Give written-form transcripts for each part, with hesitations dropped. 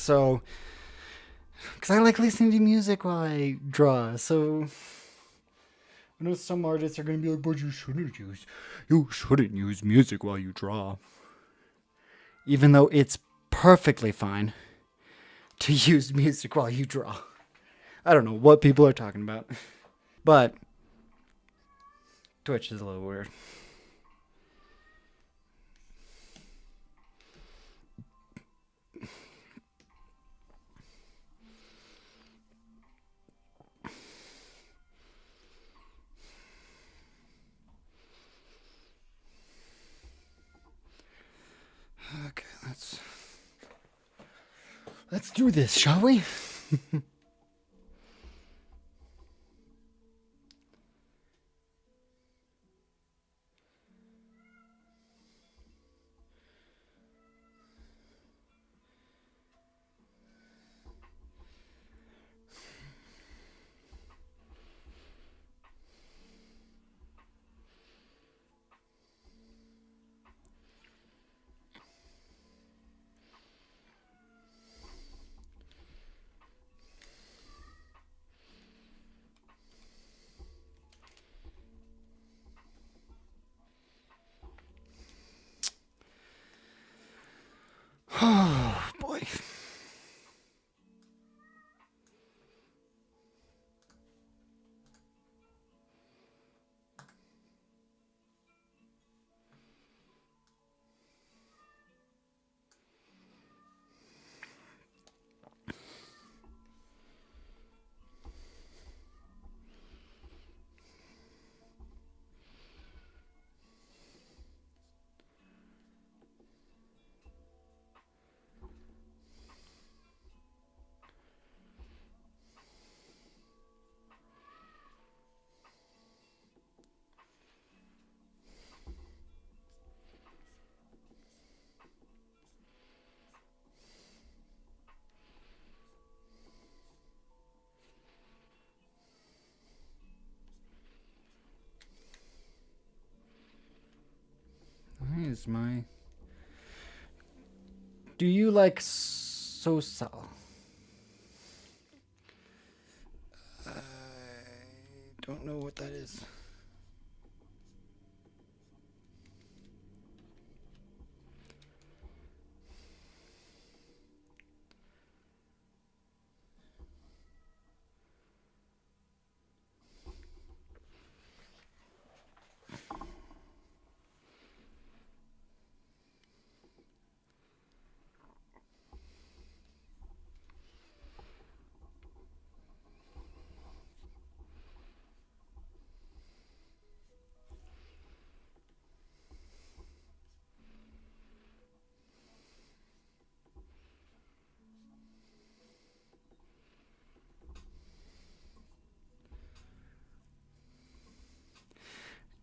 So, because I like listening to music while I draw. So, I know some artists are going to be like, but you shouldn't use music while you draw. Even though it's perfectly fine to use music while you draw. I don't know what people are talking about. But Twitch is a little weird. Okay, let's do this, shall we? Oh boy. Where is my? Do you like Sosal? I don't know what that is.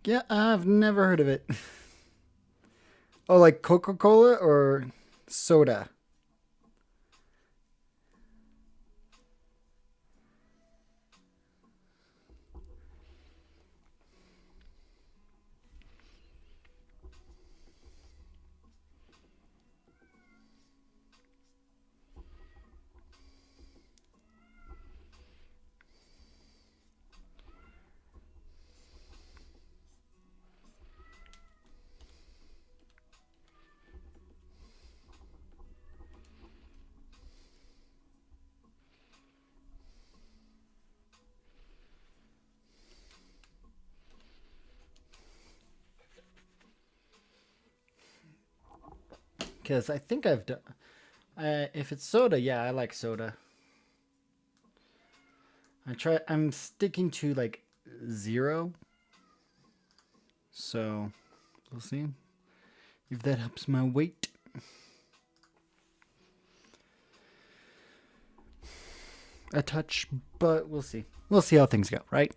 Yeah, I've never heard of it. Oh, like Coca-Cola or soda? Because I think I've done. If it's soda, yeah, I like soda. I'm sticking to like 0. So we'll see if that helps my weight. A touch, but we'll see. We'll see how things go, right?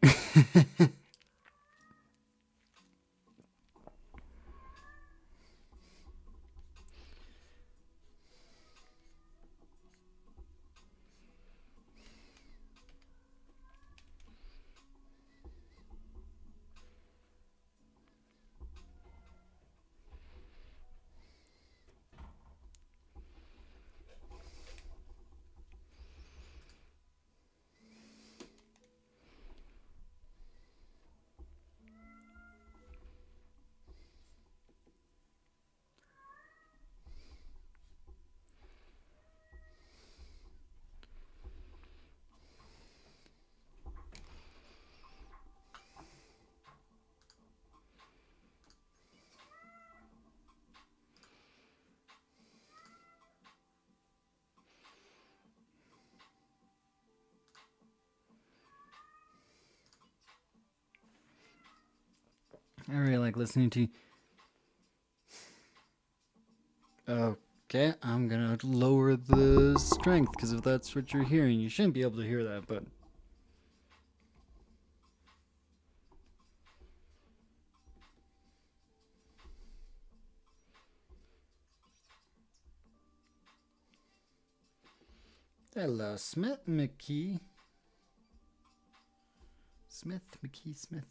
I really like listening to you. Okay, I'm gonna lower the strength because if that's what you're hearing, you shouldn't be able to hear that, but. Hello, Smith McKee. Smith McKee Smith.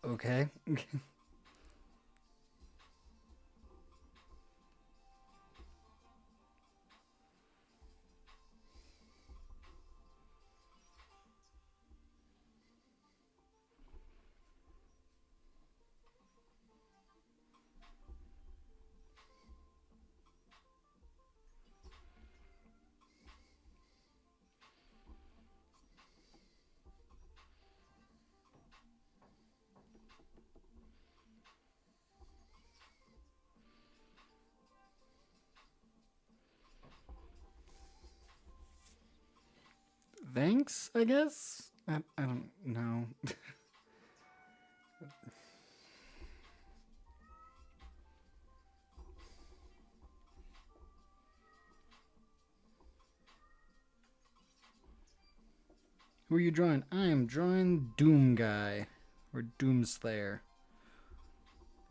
Okay. Thanks, I guess? I don't know. Who are you drawing? I am drawing Doom Guy. Or Doom Slayer.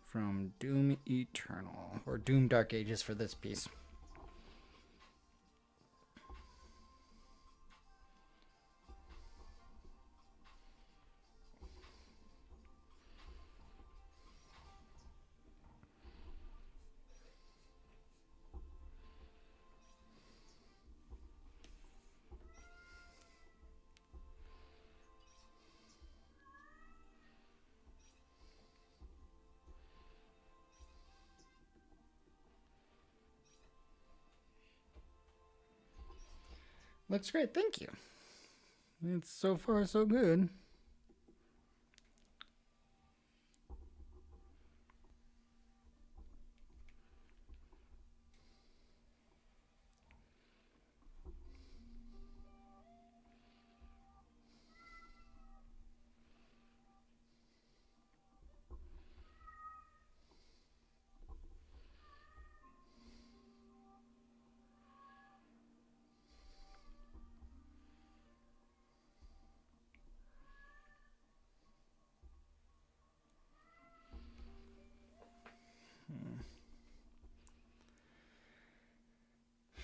From Doom Eternal. Or Doom Dark Ages for this piece. Looks great, thank you. It's so far so good.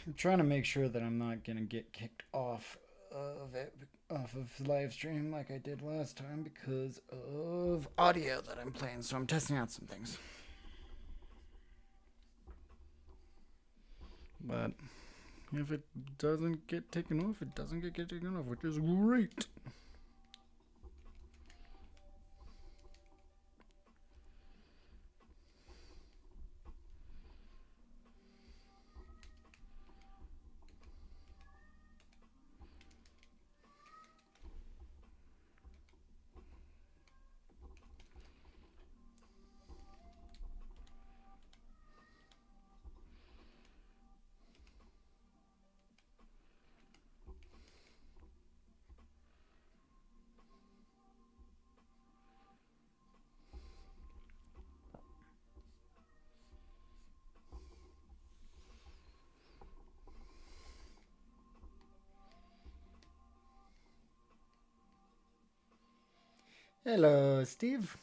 I'm trying to make sure that I'm not gonna get kicked off of it, off of the live stream like I did last time because of audio that I'm playing. So I'm testing out some things. But if it doesn't get taken off, it doesn't get taken off, which is great. Hello, Steve.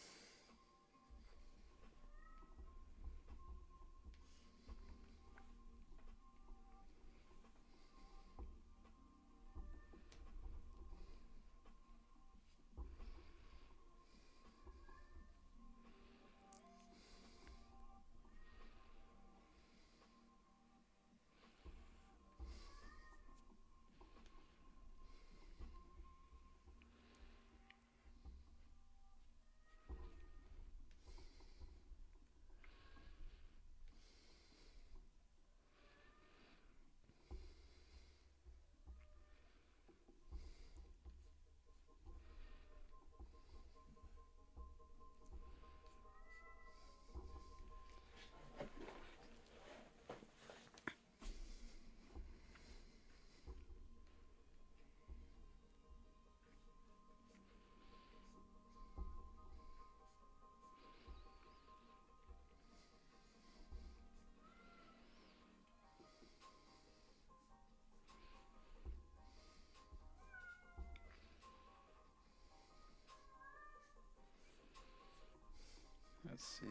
Let's see.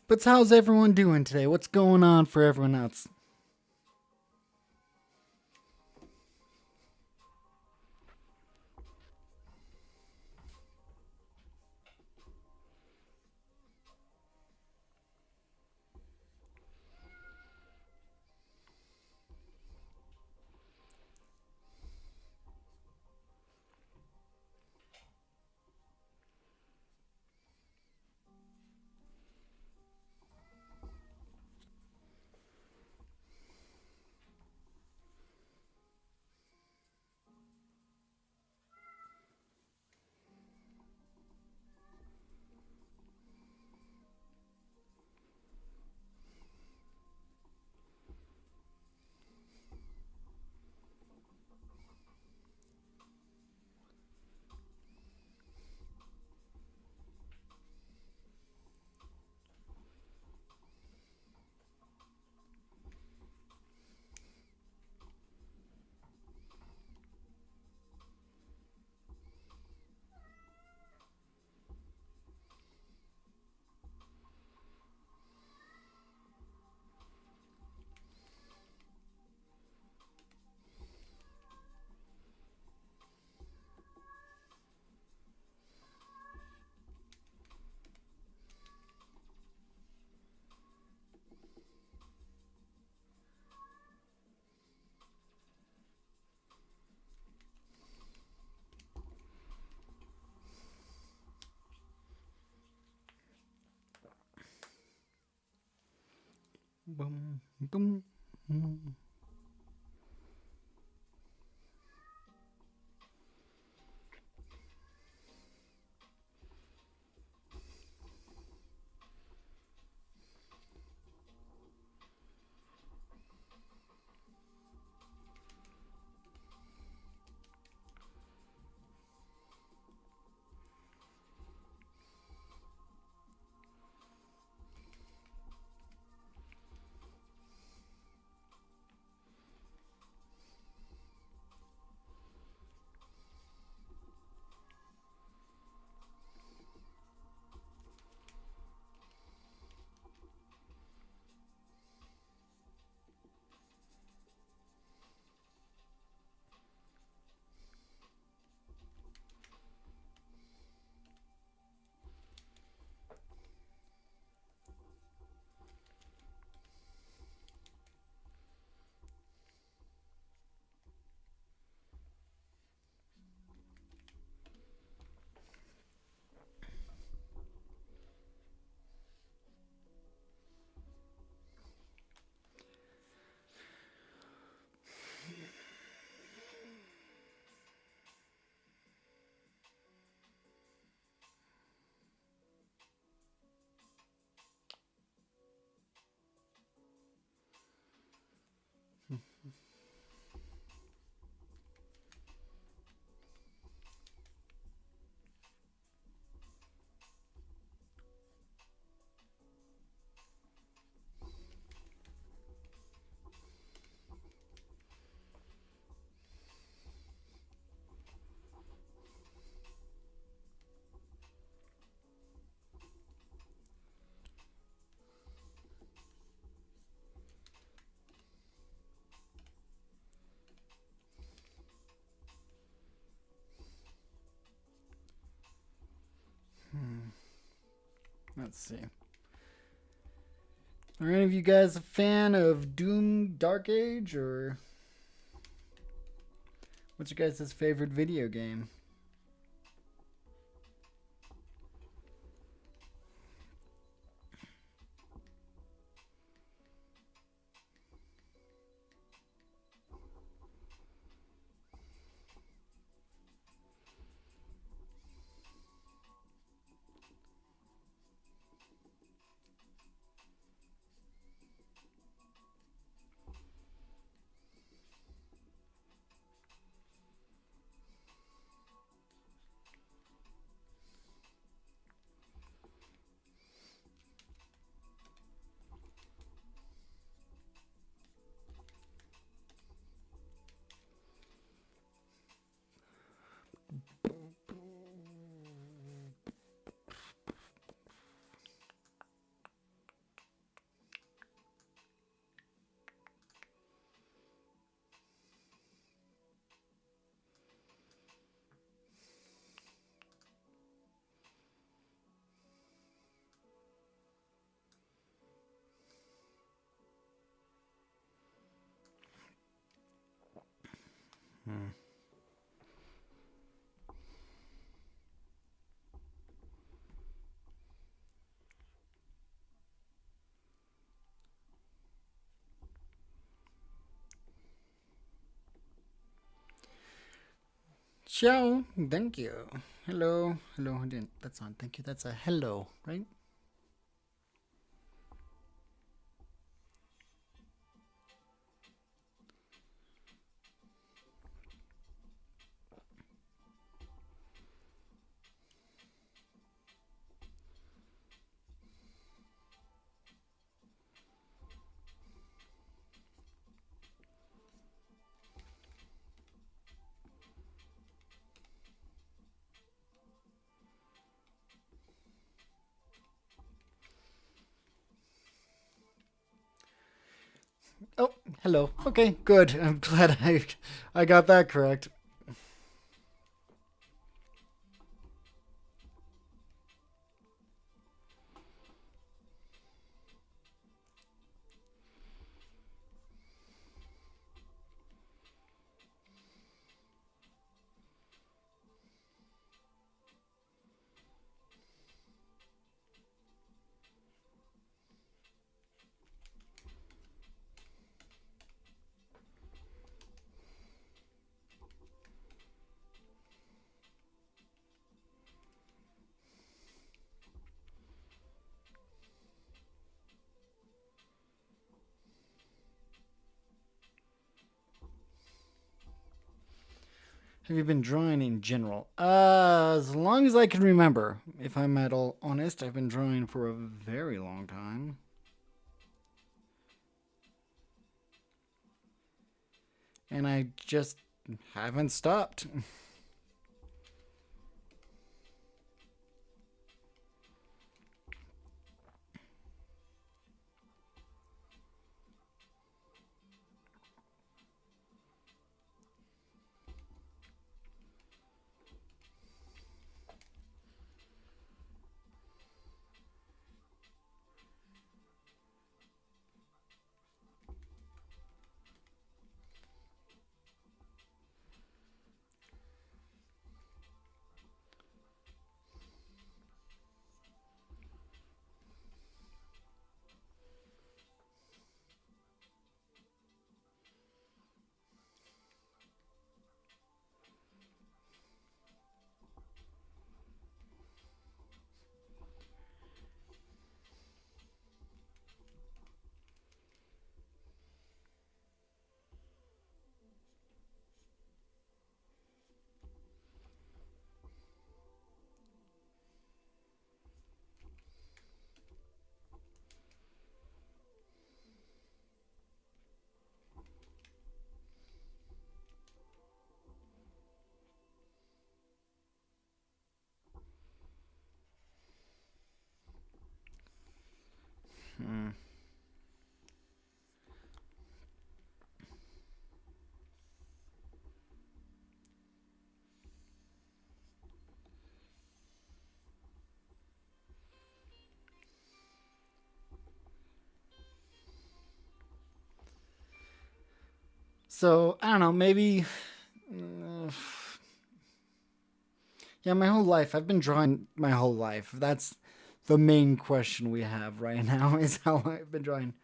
But how's everyone doing today? What's going on for everyone else? Boom, boom, boom. Let's see. Are any of you guys a fan of Doom Dark Age, or what's your guys' favorite video game? Hmm. Ciao. Thank you. Hello. Hello. I didn't. That's not thank you. That's a hello, right? Oh, hello. Okay, good. I'm glad I got that correct. Have you been drawing in general? As long as I can remember. If I'm at all honest, I've been drawing for a very long time. And I just haven't stopped. Hmm. So, I don't know, maybe. Uh, yeah, my whole life. I've been drawing my whole life. That's the main question we have right now is how I've been drawing.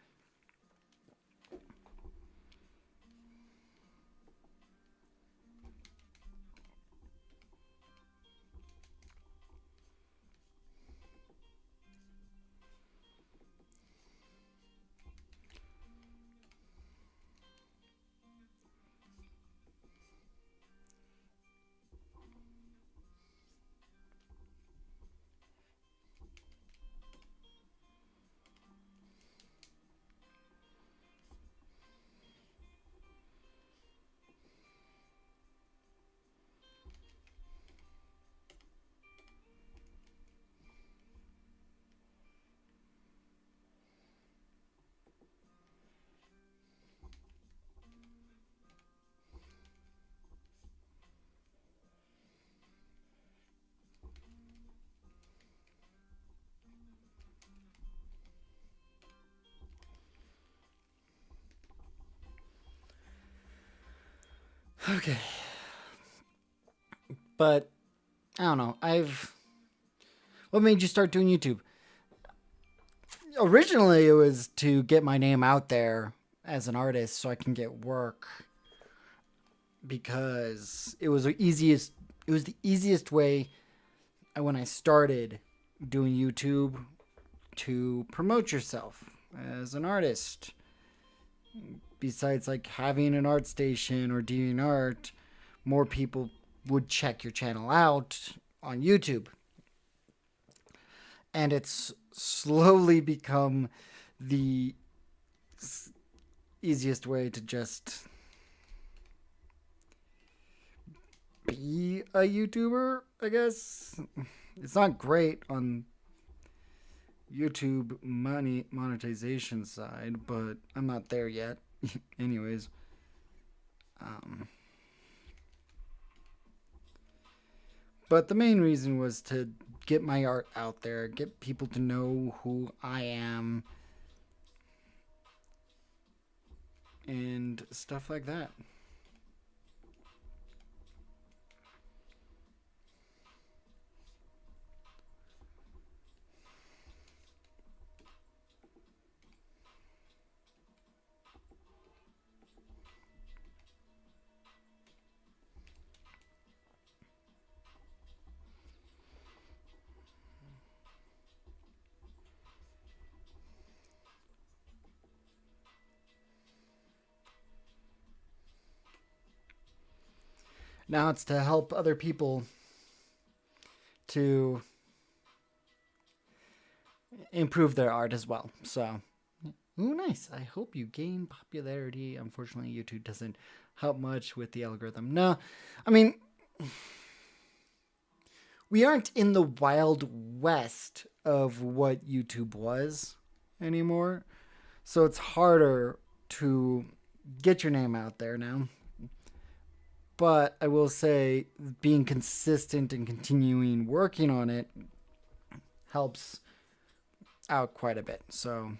Okay. But I don't know. What made you start doing YouTube? Originally, it was to get my name out there as an artist so I can get work, because it was the easiest. It was the easiest way when I started doing YouTube to promote yourself as an artist. Besides, like, having an art station or doing art, more people would check your channel out on YouTube. And it's slowly become the easiest way to just be a YouTuber, I guess. It's not great on YouTube monetization side, but I'm not there yet. Anyways, but the main reason was to get my art out there, get people to know who I am, and stuff like that. Now it's to help other people to improve their art as well. So, ooh, nice. I hope you gain popularity. Unfortunately, YouTube doesn't help much with the algorithm. No, I mean, we aren't in the wild west of what YouTube was anymore. So it's harder to get your name out there now. But I will say being consistent and continuing working on it helps out quite a bit. So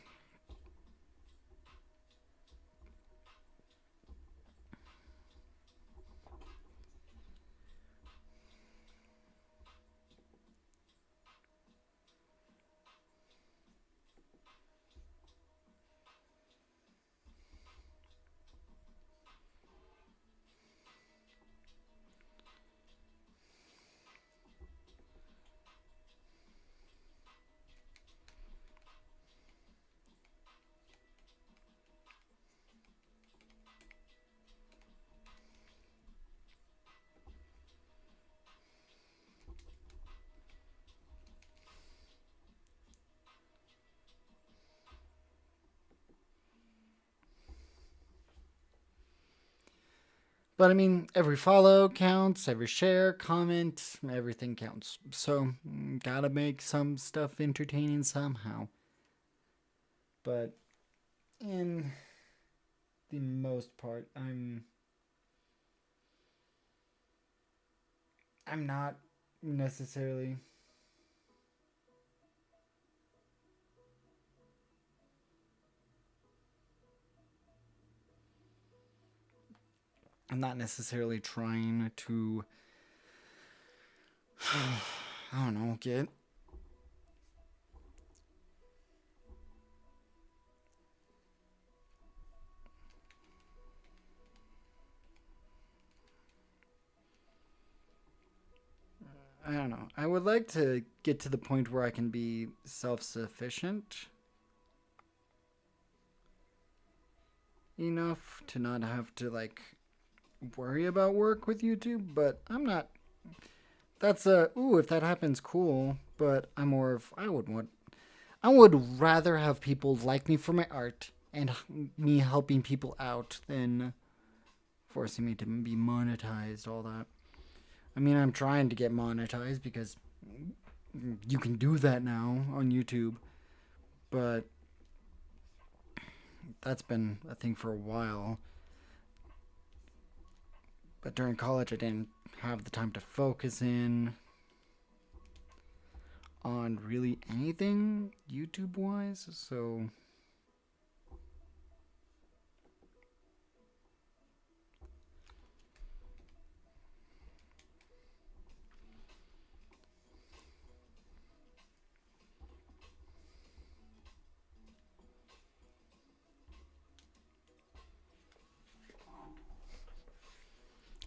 but I mean, every follow counts, every share, comment, everything counts. So, gotta make some stuff entertaining somehow. But in the most part, I'm not necessarily I'm not necessarily trying to I don't know, get I don't know. I would like to get to the point where I can be self-sufficient enough to not have to like worry about work with YouTube, but I'm not. That's a ooh, if that happens, cool. But I'm more of I would rather have people like me for my art and me helping people out than forcing me to be monetized. All that. I mean, I'm trying to get monetized because you can do that now on YouTube, but that's been a thing for a while. But during college, I didn't have the time to focus in on really anything YouTube wise. So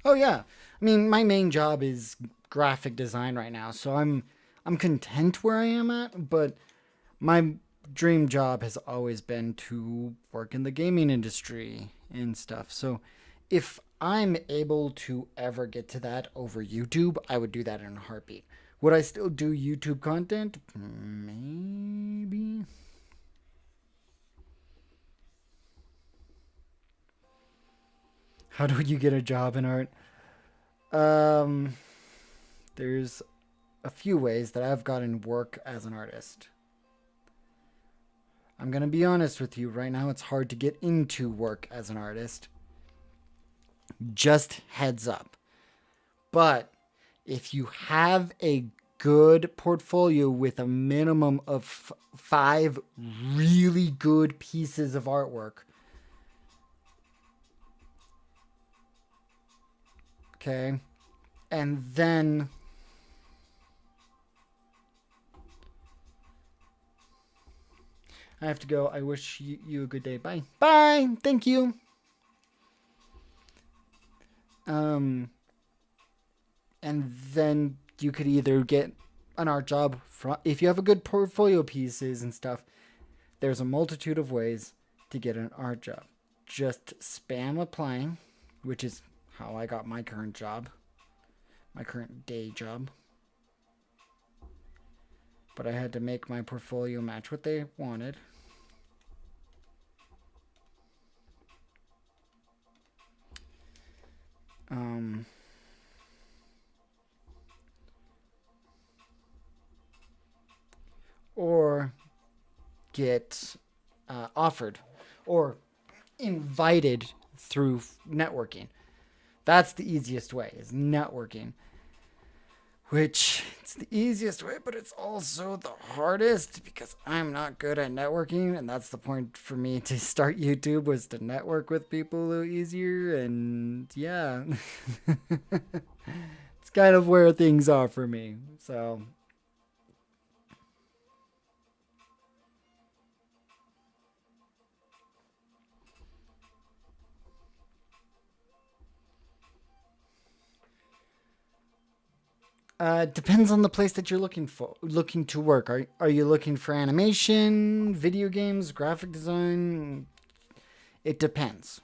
Oh yeah. I mean, my main job is graphic design right now, so I'm content where I am at, but my dream job has always been to work in the gaming industry and stuff. So if I'm able to ever get to that over YouTube, I would do that in a heartbeat. Would I still do YouTube content? Maybe. How do you get a job in art? Um, there's a few ways that I've gotten work as an artist. I'm going to be honest with you. Right now, it's hard to get into work as an artist. Just heads up. But if you have a good portfolio with a minimum of 5 really good pieces of artwork, okay, and then I have to go. I wish you a good day. Bye. Bye. Thank you. And then you could either get an art job if you have a good portfolio pieces and stuff. There's a multitude of ways to get an art job. Just spam applying, which is how I got my current job, my current day job. But I had to make my portfolio match what they wanted. Or get offered or invited through networking. That's the easiest way, is networking. Which, it's the easiest way, but it's also the hardest because I'm not good at networking, and that's the point for me to start YouTube, was to network with people a little easier, and yeah. It's kind of where things are for me, so... depends on the place that you're looking to work. Are you looking for animation, video games, graphic design? It depends.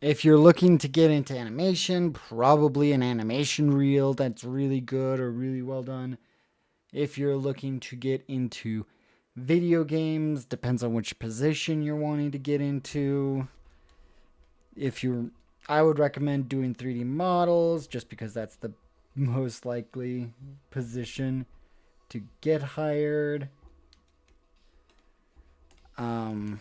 If you're looking to get into animation, probably an animation reel that's really good or really well done. If you're looking to get into video games, depends on which position you're wanting to get into. If you're I would recommend doing 3D models just because that's the most likely position to get hired. Um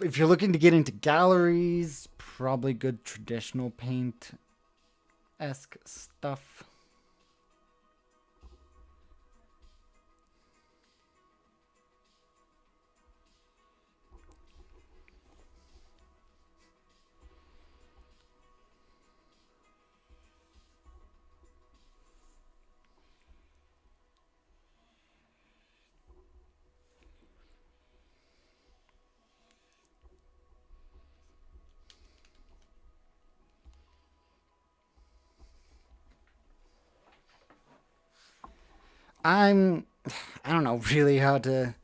if you're looking to get into galleries, probably good traditional paint esque stuff. I'm I don't know really how to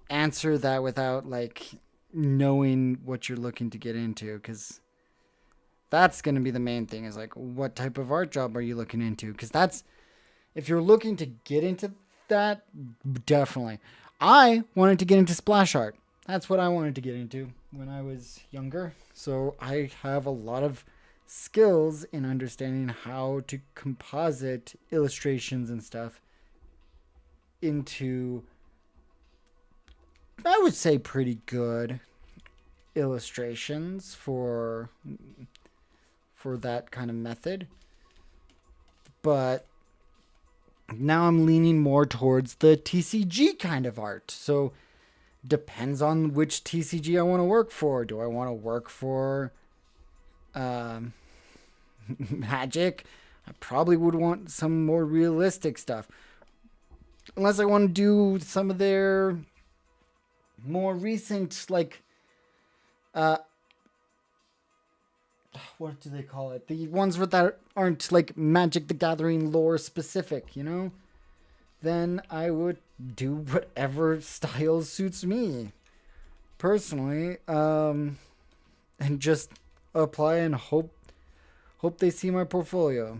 answer that without like knowing what you're looking to get into, cuz that's going to be the main thing, is like what type of art job are you looking into, cuz that's if you're looking to get into that, definitely. I wanted to get into splash art. That's what I wanted to get into when I was younger. So I have a lot of skills in understanding how to composite illustrations and stuff into, I would say, pretty good illustrations for that kind of method. But now I'm leaning more towards the TCG kind of art. So depends on which TCG I want to work for. Do I want to work for Magic? I probably would want some more realistic stuff. Unless I want to do some of their more recent, like, uh, what do they call it? The ones that aren't like Magic the Gathering lore specific, you know? Then I would do whatever style suits me personally, and just apply and hope they see my portfolio.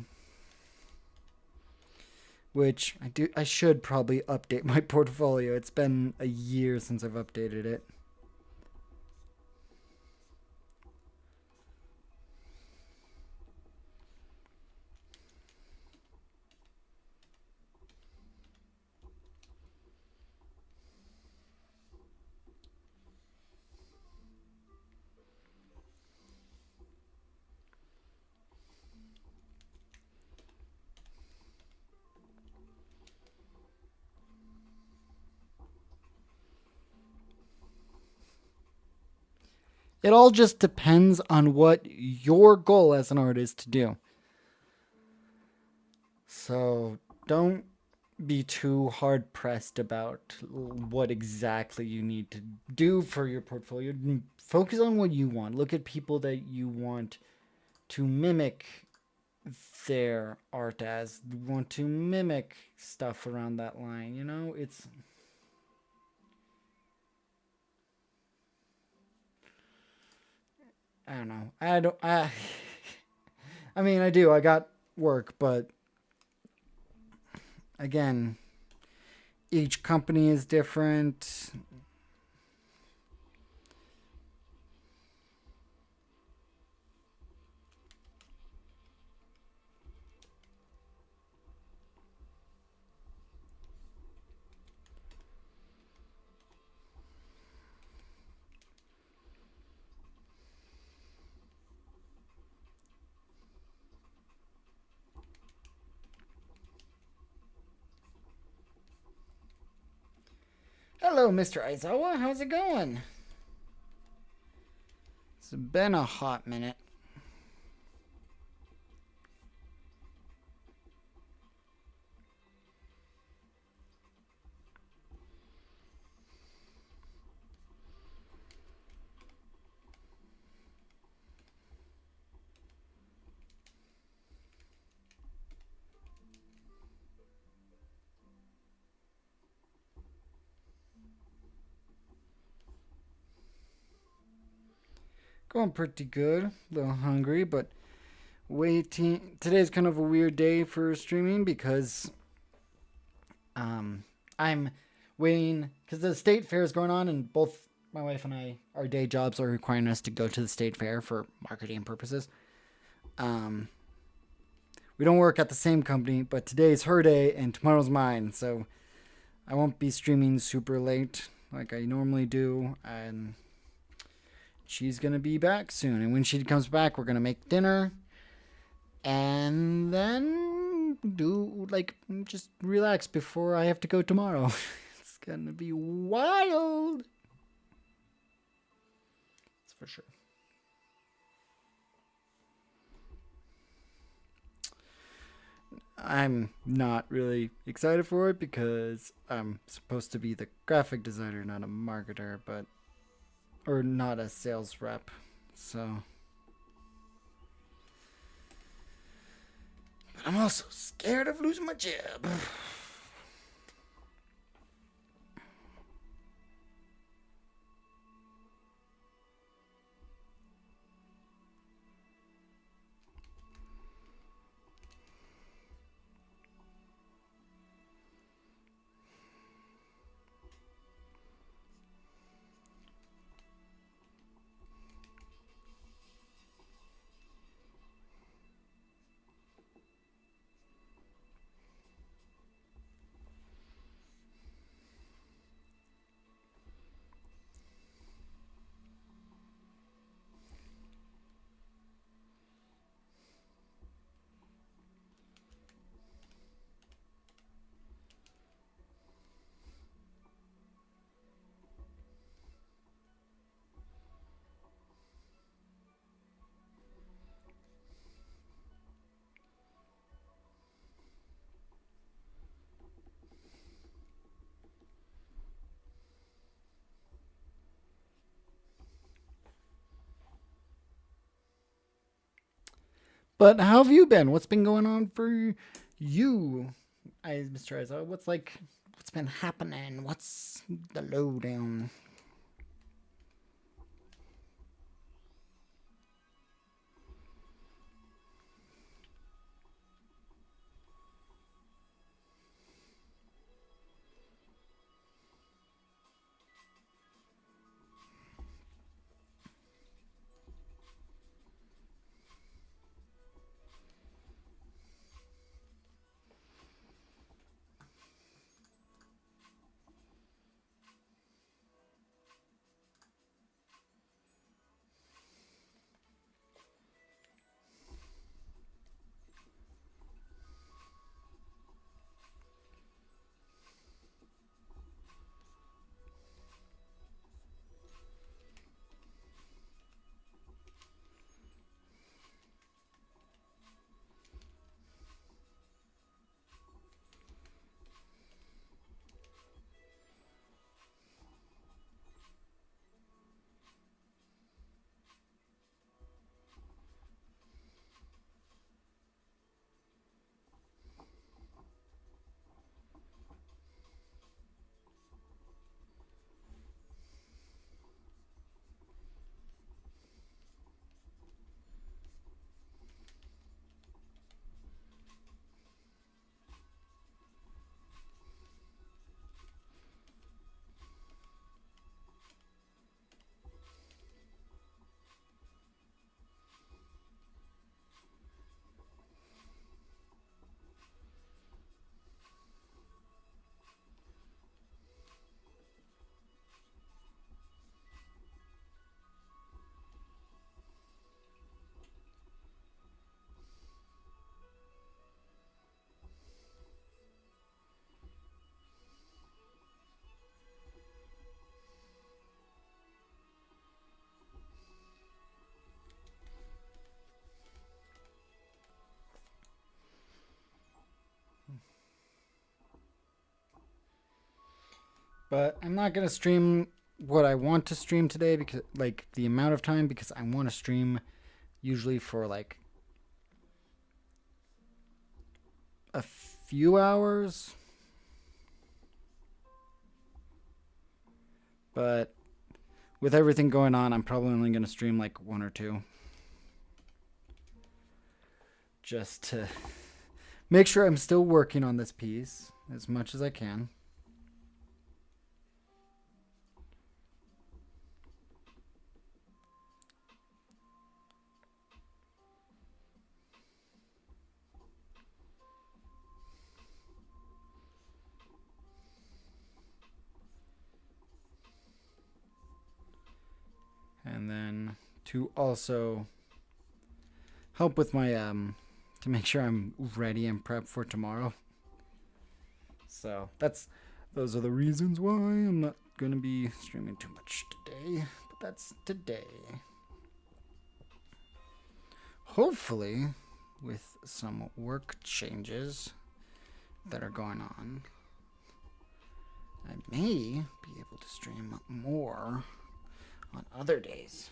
Which I should probably update my portfolio. It's been a year since I've updated it. It all just depends on what your goal as an artist to do. So don't be too hard pressed about what exactly you need to do for your portfolio. Focus on what you want. Look at people that you want to mimic their art as, want to mimic stuff around that line. You know, it's. I don't know. I don't. I mean, I do. I got work, but again, each company is different. Hello, Mr. Aizawa. How's it going? It's been a hot minute. Going pretty good. A little hungry, but waiting. Today's kind of a weird day for streaming because I'm waiting because the state fair is going on, and both my wife and I, our day jobs are requiring us to go to the state fair for marketing purposes. Um, we don't work at the same company, but today's her day and tomorrow's mine, so I won't be streaming super late like I normally do, and she's gonna be back soon. And when she comes back, we're gonna make dinner, and then do like just relax before I have to go tomorrow. It's gonna be wild. That's for sure. I'm not really excited for it because I'm supposed to be the graphic designer, not a marketer, but or not a sales rep. So, but I'm also scared of losing my job. But how have you been? What's been going on for you? Mr. Aizawa, what's been happening? What's the lowdown? But I'm not gonna stream what I want to stream today because like the amount of time because I want to stream usually for like a few hours. But with everything going on, I'm probably only gonna stream like one or two. Just to make sure I'm still working on this piece as much as I can. And then to also help with my to make sure I'm ready and prepped for tomorrow. So those are the reasons why I'm not gonna be streaming too much today. But that's today. Hopefully, with some work changes that are going on, I may be able to stream more on other days.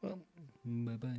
Well, bye bye.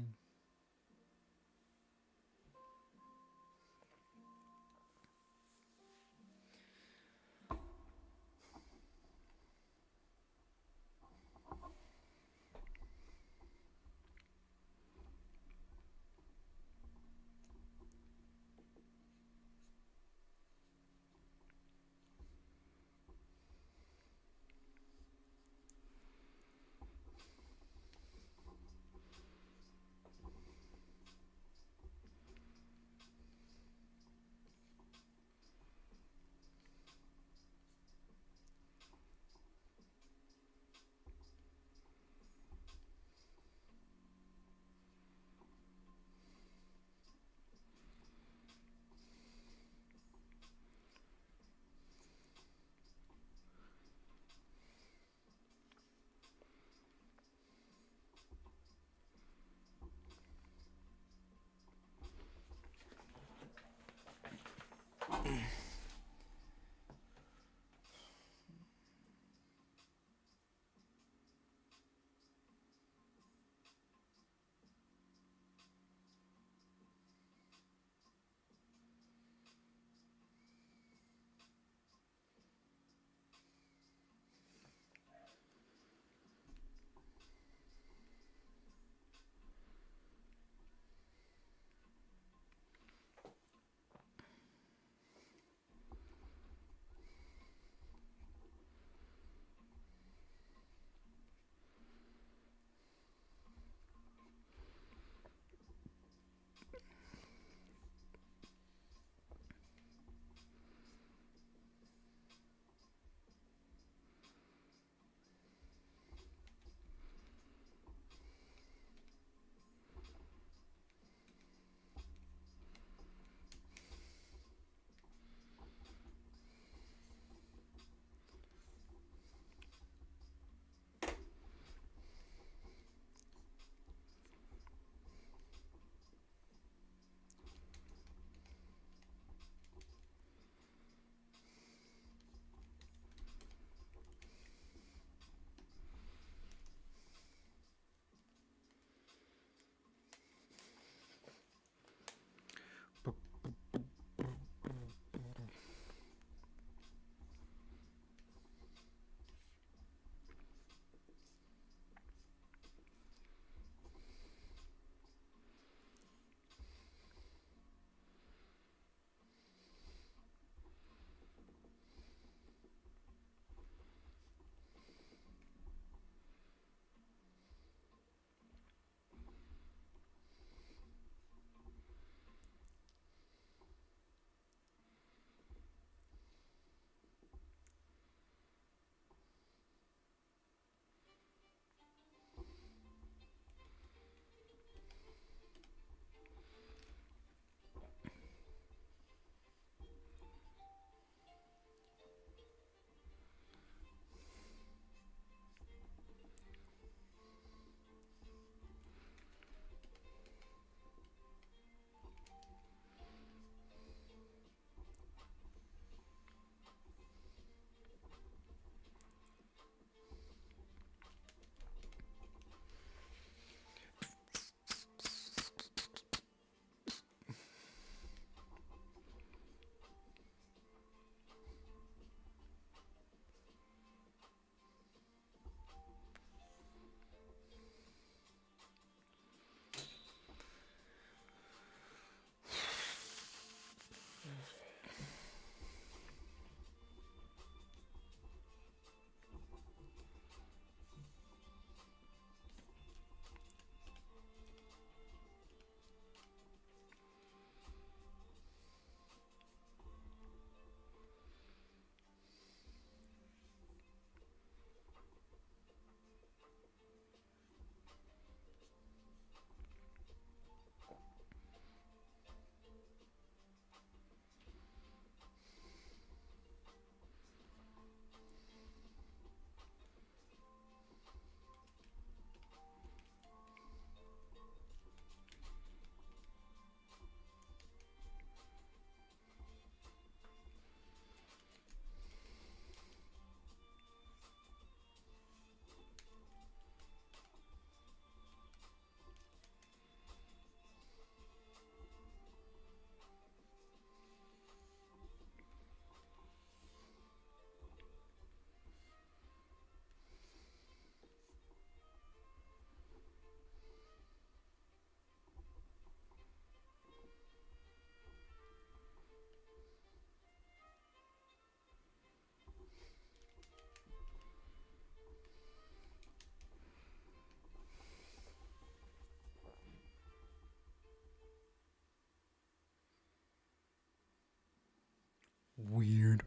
weird.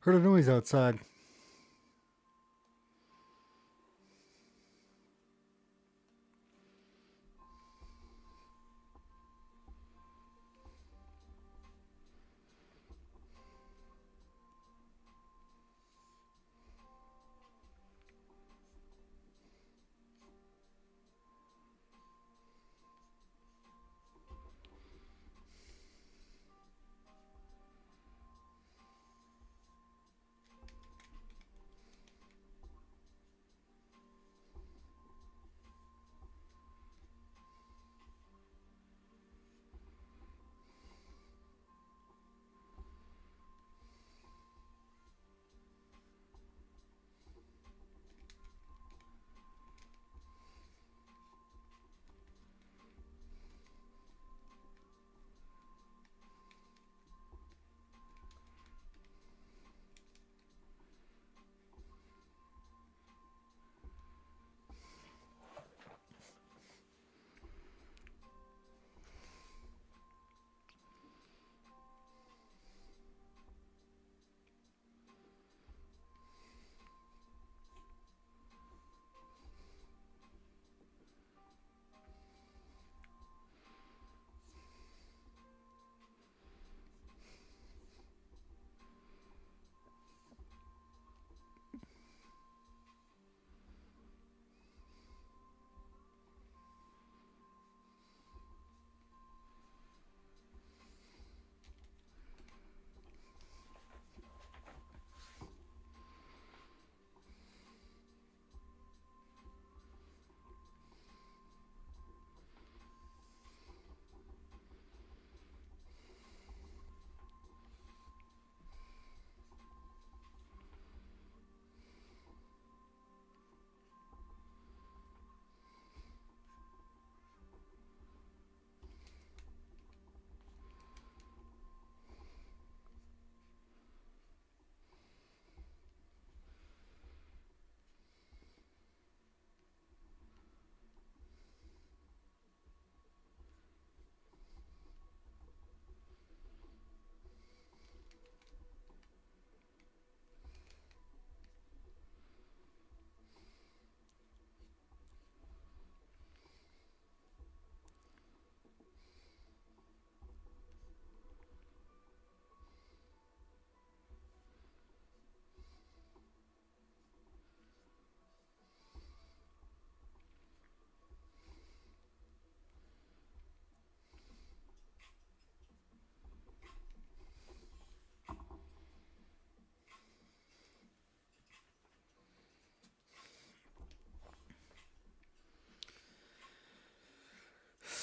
Heard a noise outside.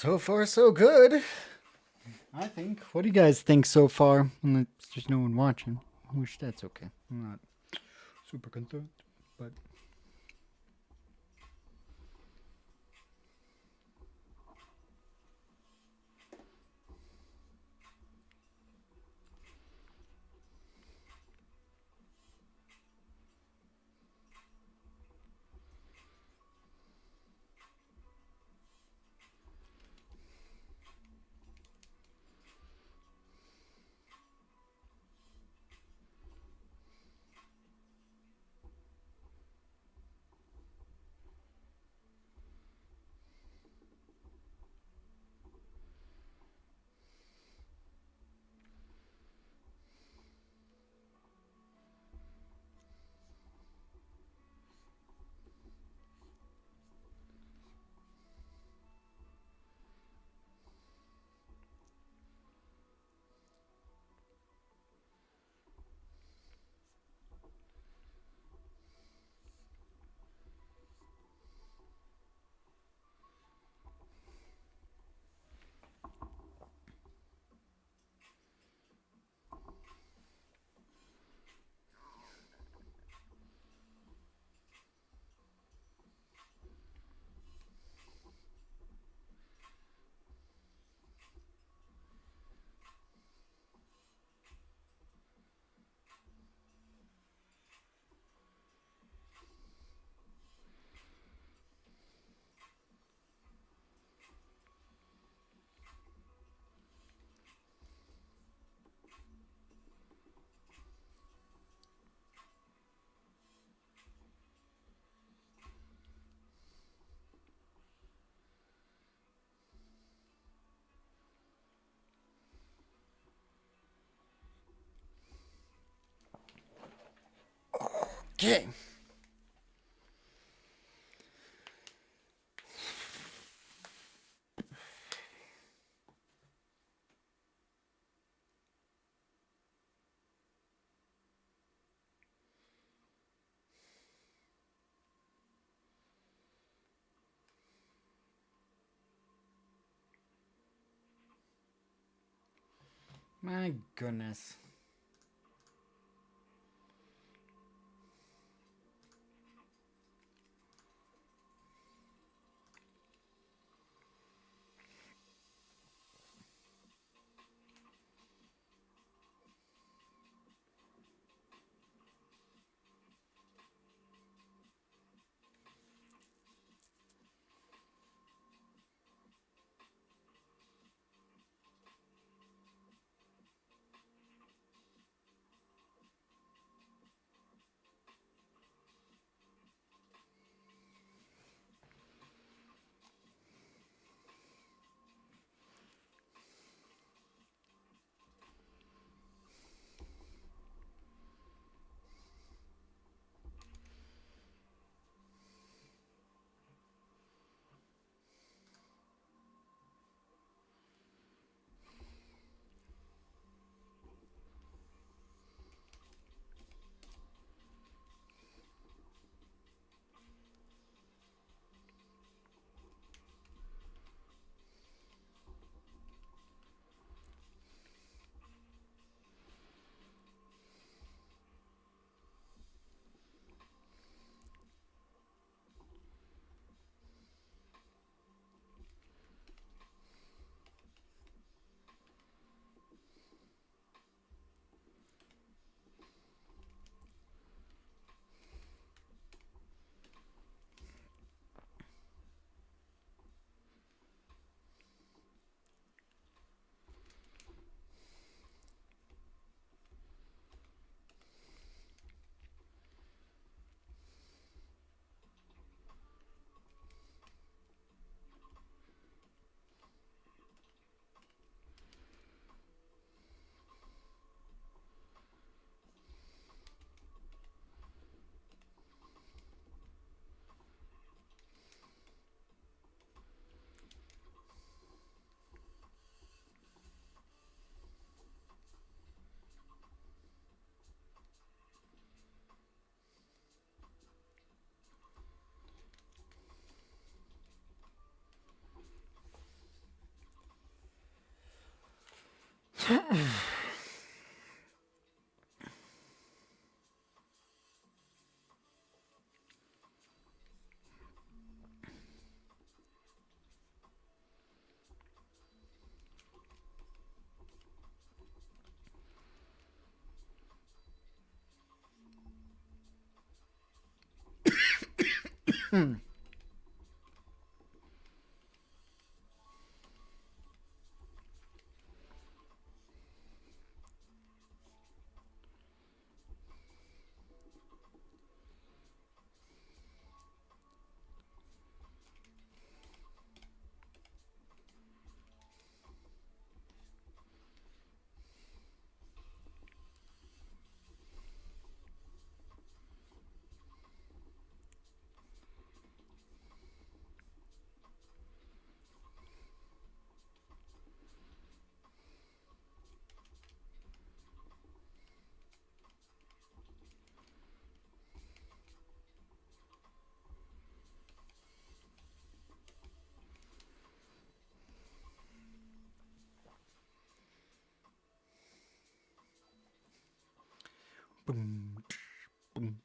So far, so good. I think. What do you guys think so far? And there's no one watching. Which that's okay. I'm not super concerned, but Okay. My goodness. Boom, boom.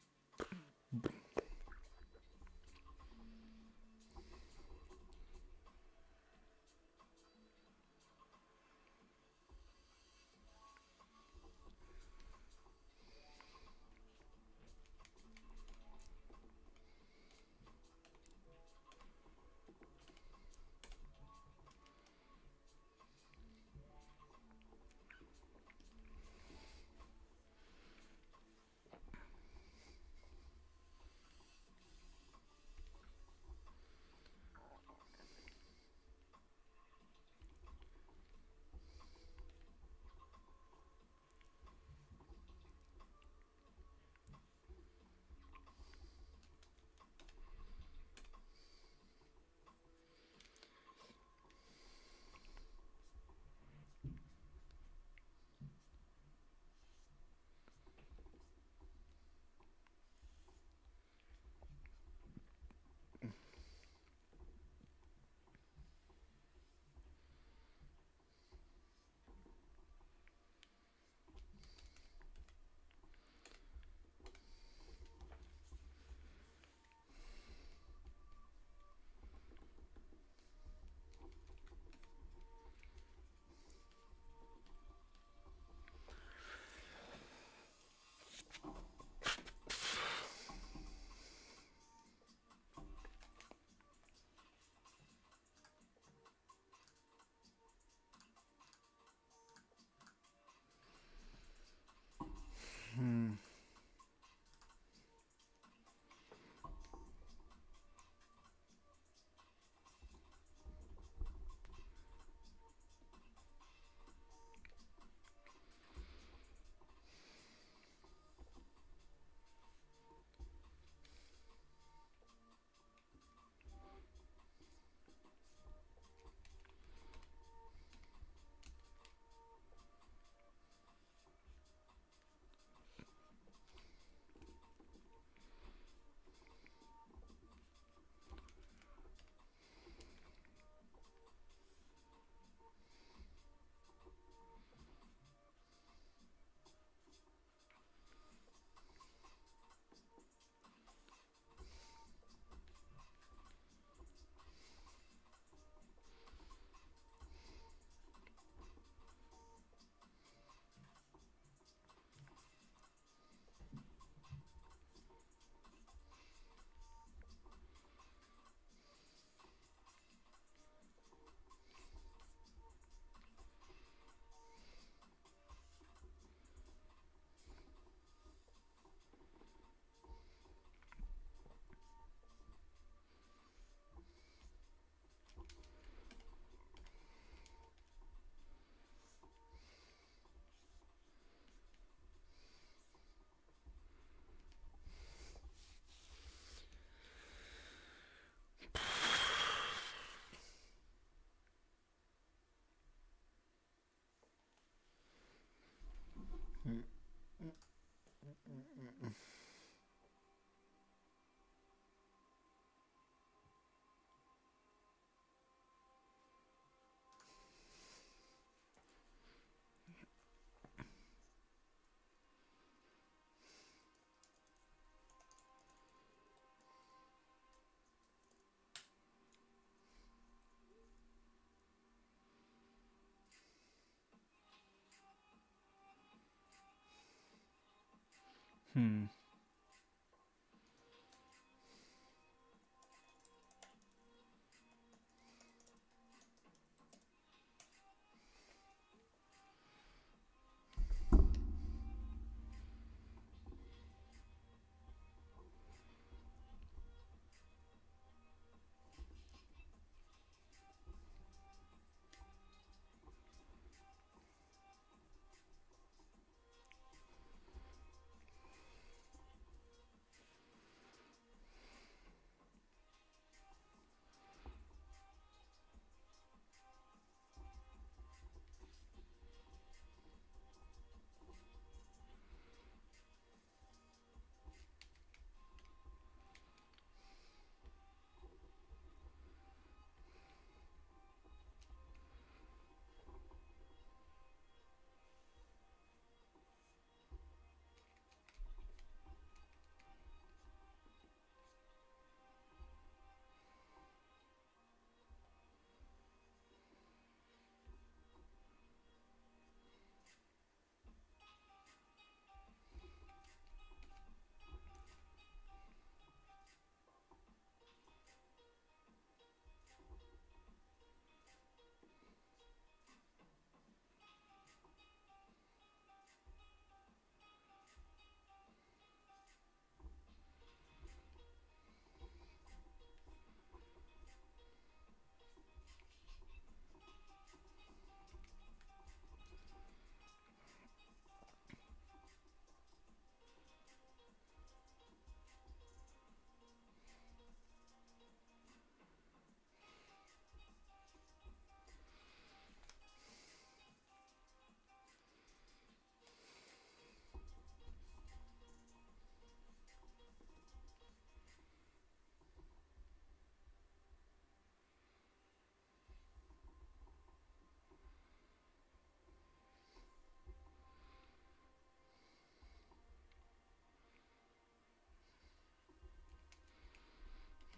Hmm.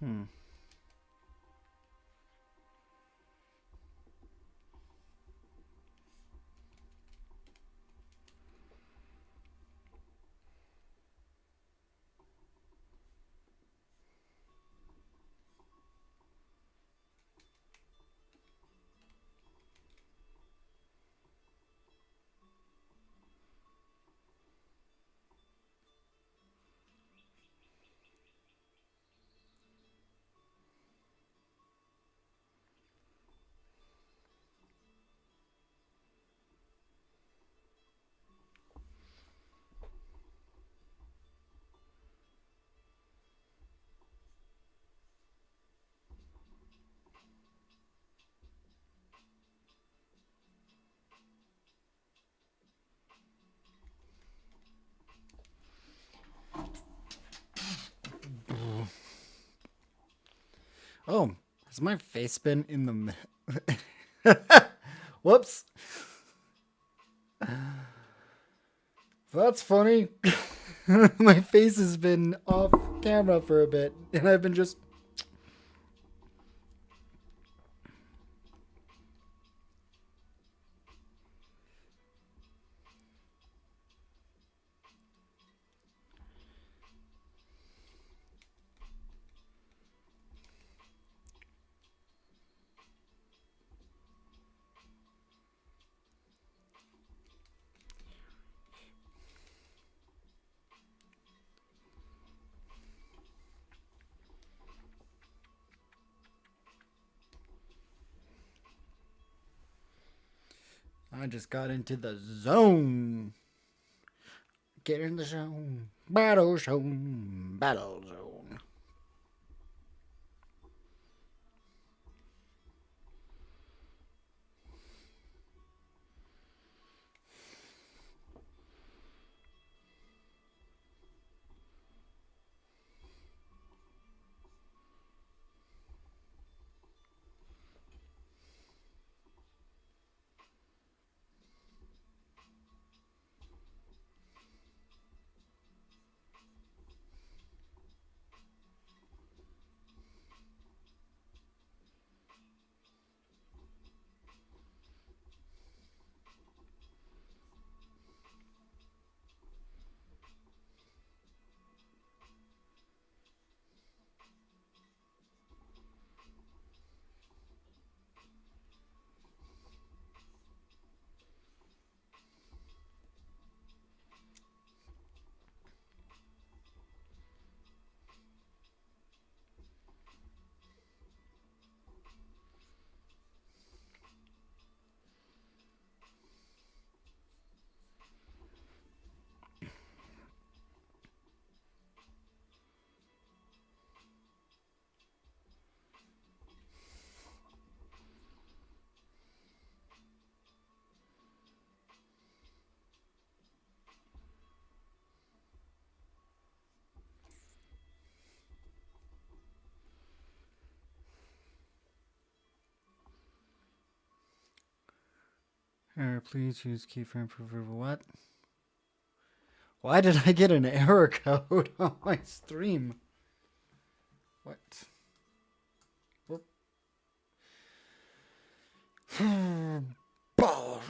Hmm. Oh, has my face been in the? Whoops. That's funny. My face has been off camera for a bit, and I've been just. I just got into the zone. Get in the zone. Battle zone. Battle zone. Please use keyframe for what? Why did I get an error code on my stream? What? Whoop. Ball.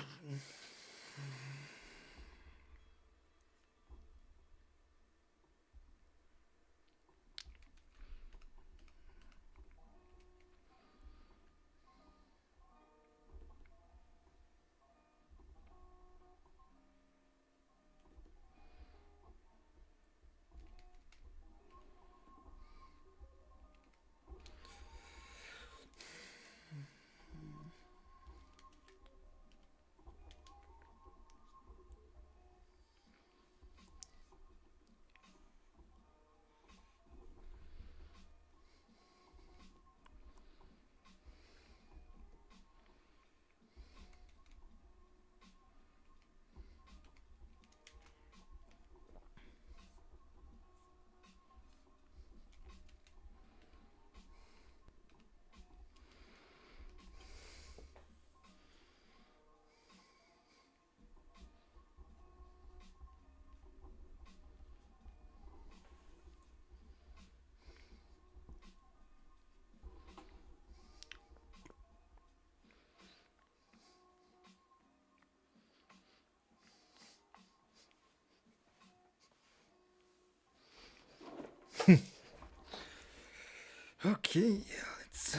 Okay, let's.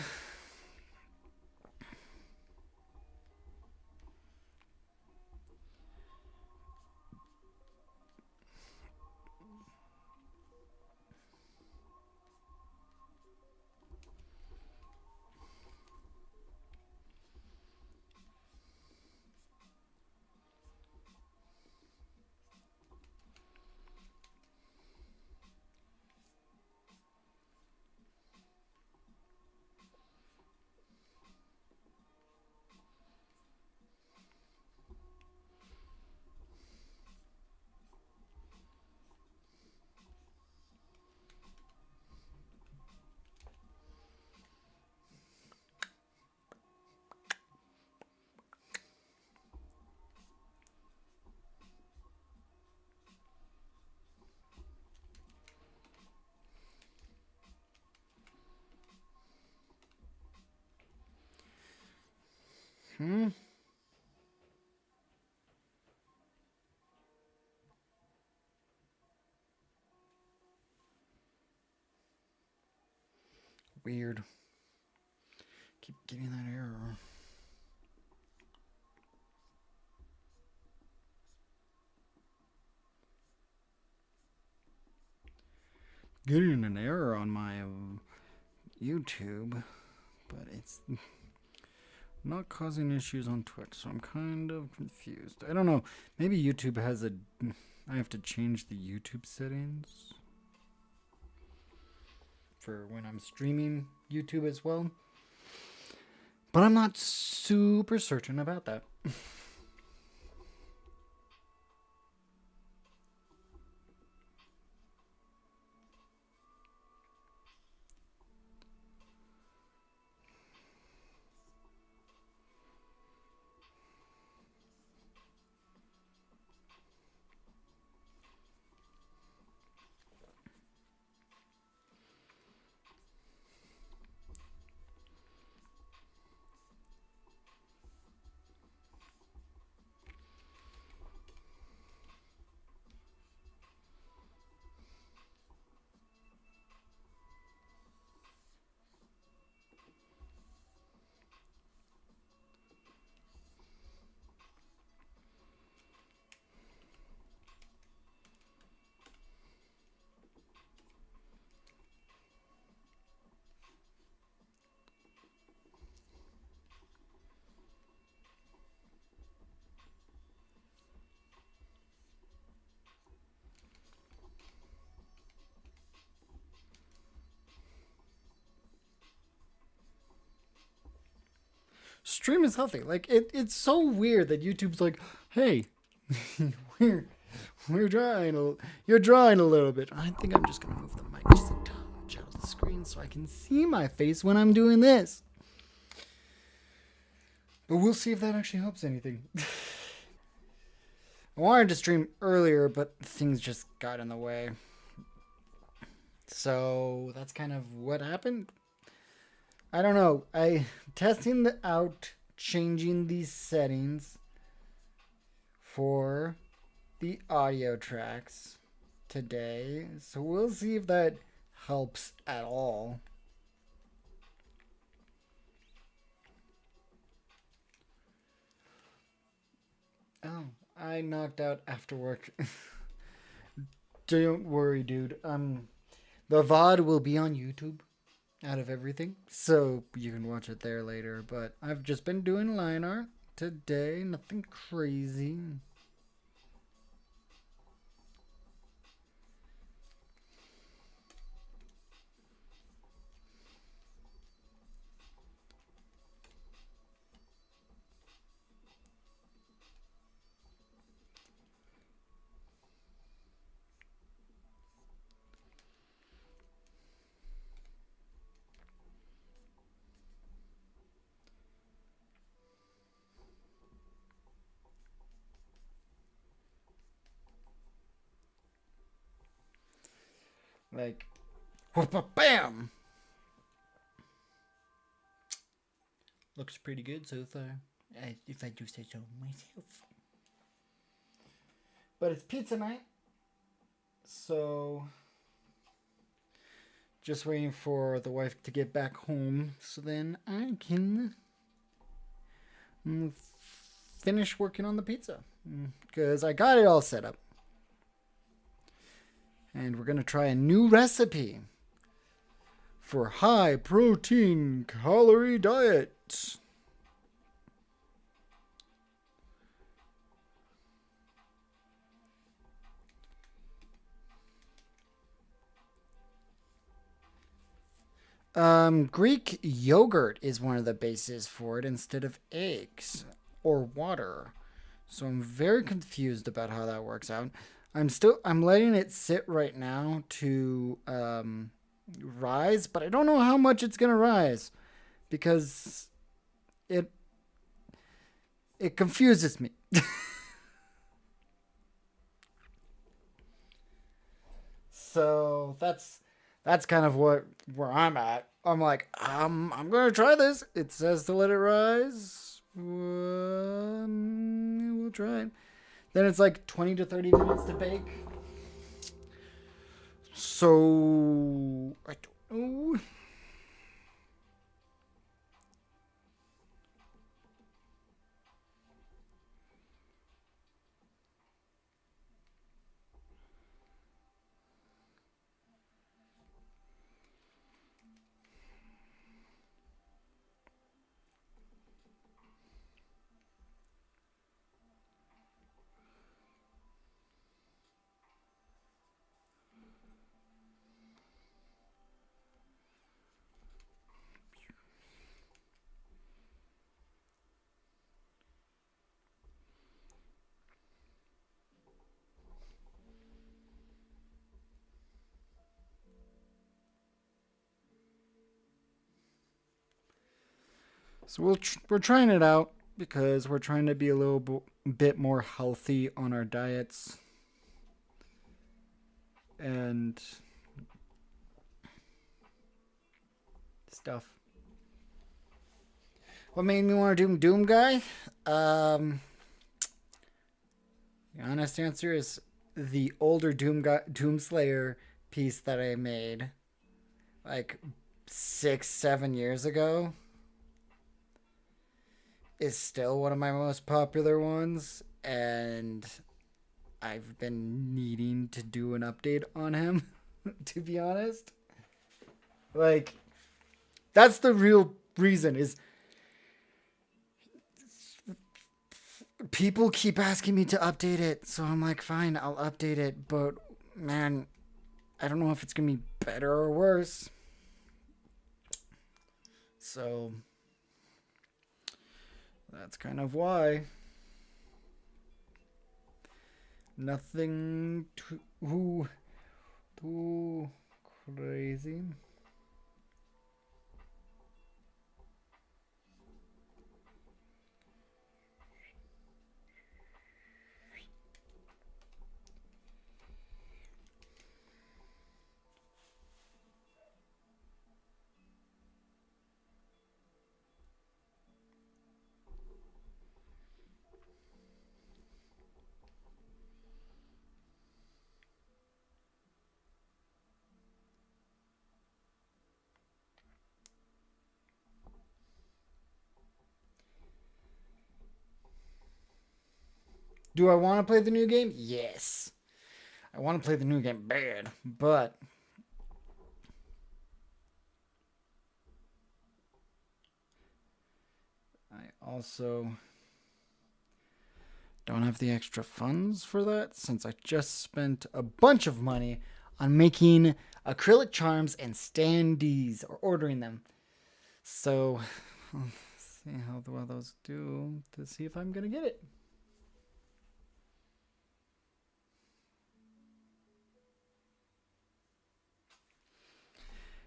Weird. Keep getting that error. Getting an error on my YouTube, but it's not causing issues on Twitch, so I'm kind of confused. I don't know. Maybe YouTube has a. I have to change the YouTube settings for when I'm streaming YouTube as well. But I'm not super certain about that. Stream is healthy. Like it's so weird that YouTube's like, hey, we're drawing. You're drawing a little bit. I think I'm just gonna move the mic just a touch out of the screen so I can see my face when I'm doing this. But we'll see if that actually helps anything. I wanted to stream earlier, but things just got in the way. So that's kind of what happened. I don't know. I testing out changing these settings for the audio tracks today. So we'll see if that helps at all. Oh, I knocked out after work. Don't worry, dude. The VOD will be on YouTube out of everything, so you can watch it there later. But I've just been doing line art today, nothing crazy. Like, bam! Looks pretty good so far, if I do say so myself. But it's pizza night, so just waiting for the wife to get back home so then I can finish working on the pizza. Because I got it all set up. And we're going to try a new recipe for high protein calorie diet. Greek yogurt is one of the bases for it instead of eggs or water. So I'm very confused about how that works out. I'm letting it sit right now to rise, but I don't know how much it's gonna rise because it confuses me. So that's kind of where I'm at. I'm like, I'm gonna try this. It says to let it rise. We'll try it. Then it's like 20 to 30 minutes to bake. So I don't know. So we're trying it out because we're trying to be a little bit more healthy on our diets. And stuff. What made me want to do Doom Guy? The honest answer is the older Doom Slayer piece that I made like 6-7 years ago is still one of my most popular ones, and I've been needing to do an update on him, to be honest. Like, that's the real reason is people keep asking me to update it, so I'm like, fine, I'll update it, but man, I don't know if it's gonna be better or worse. So that's kind of why. Nothing too crazy. Do I want to play the new game? Yes. I want to play the new game bad, but I also don't have the extra funds for that since I just spent a bunch of money on making acrylic charms and standees or ordering them. So, see how well those do to see if I'm going to get it.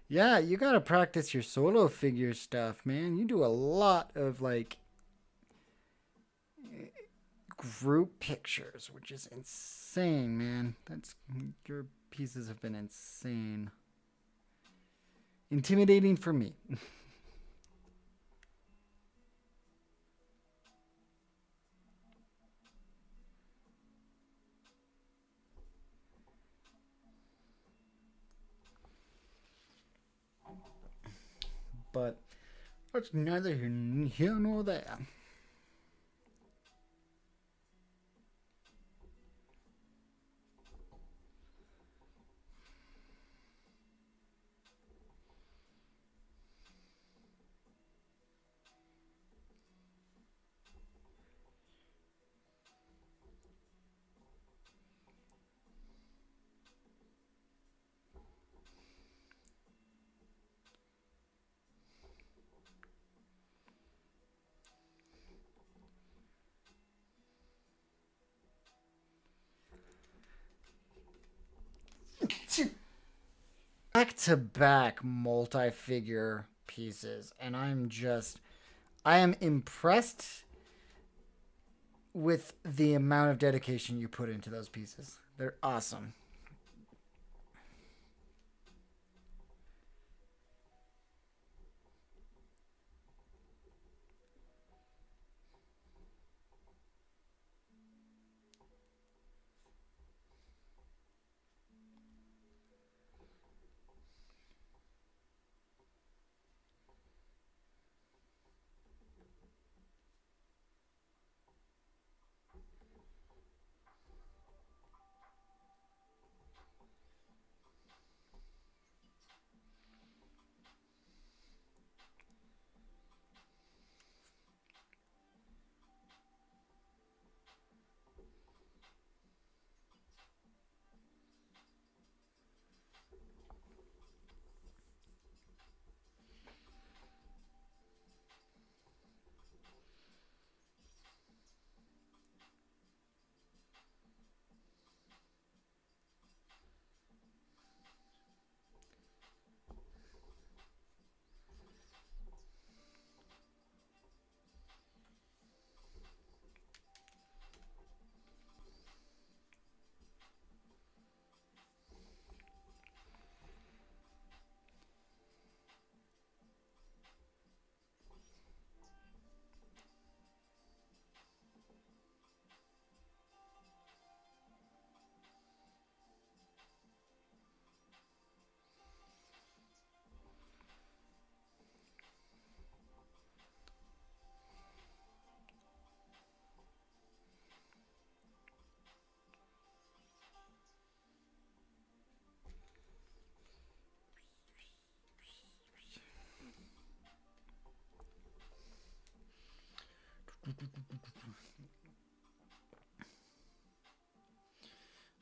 Yeah, you gotta practice your solo figure stuff, man. You do a lot of like group pictures, which is insane, man. That's your pieces have been insane. Intimidating for me. But that's neither here nor there. Back to back multi figure pieces, and I am impressed with the amount of dedication you put into those pieces. They're awesome.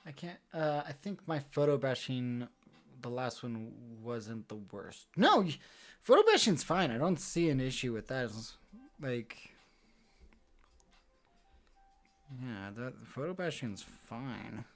I can't. I think my photo bashing, the last one wasn't the worst. No, photo bashing's fine. I don't see an issue with that. Like, yeah, the photo bashing's fine.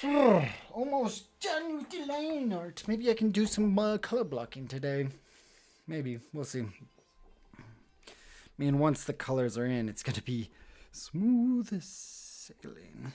Almost done with the line art. Maybe I can do some color blocking today. Maybe. We'll see. I mean, once the colors are in, it's going to be smooth as sailing.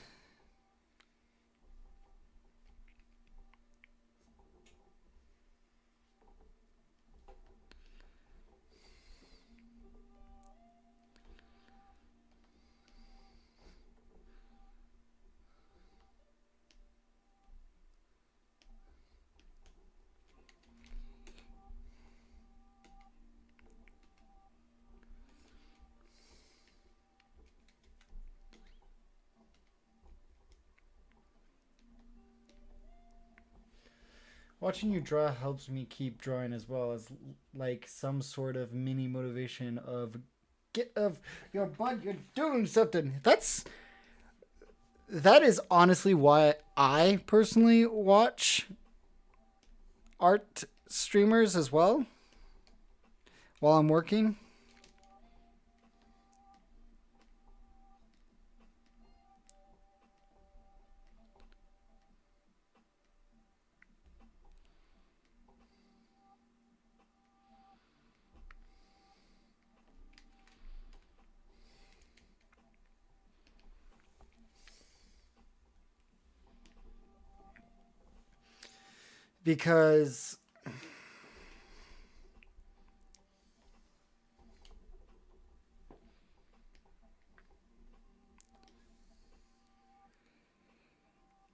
Watching you draw helps me keep drawing as well as like some sort of mini motivation of get of your butt, you're doing something. That is honestly why I personally watch art streamers as well while I'm working. Because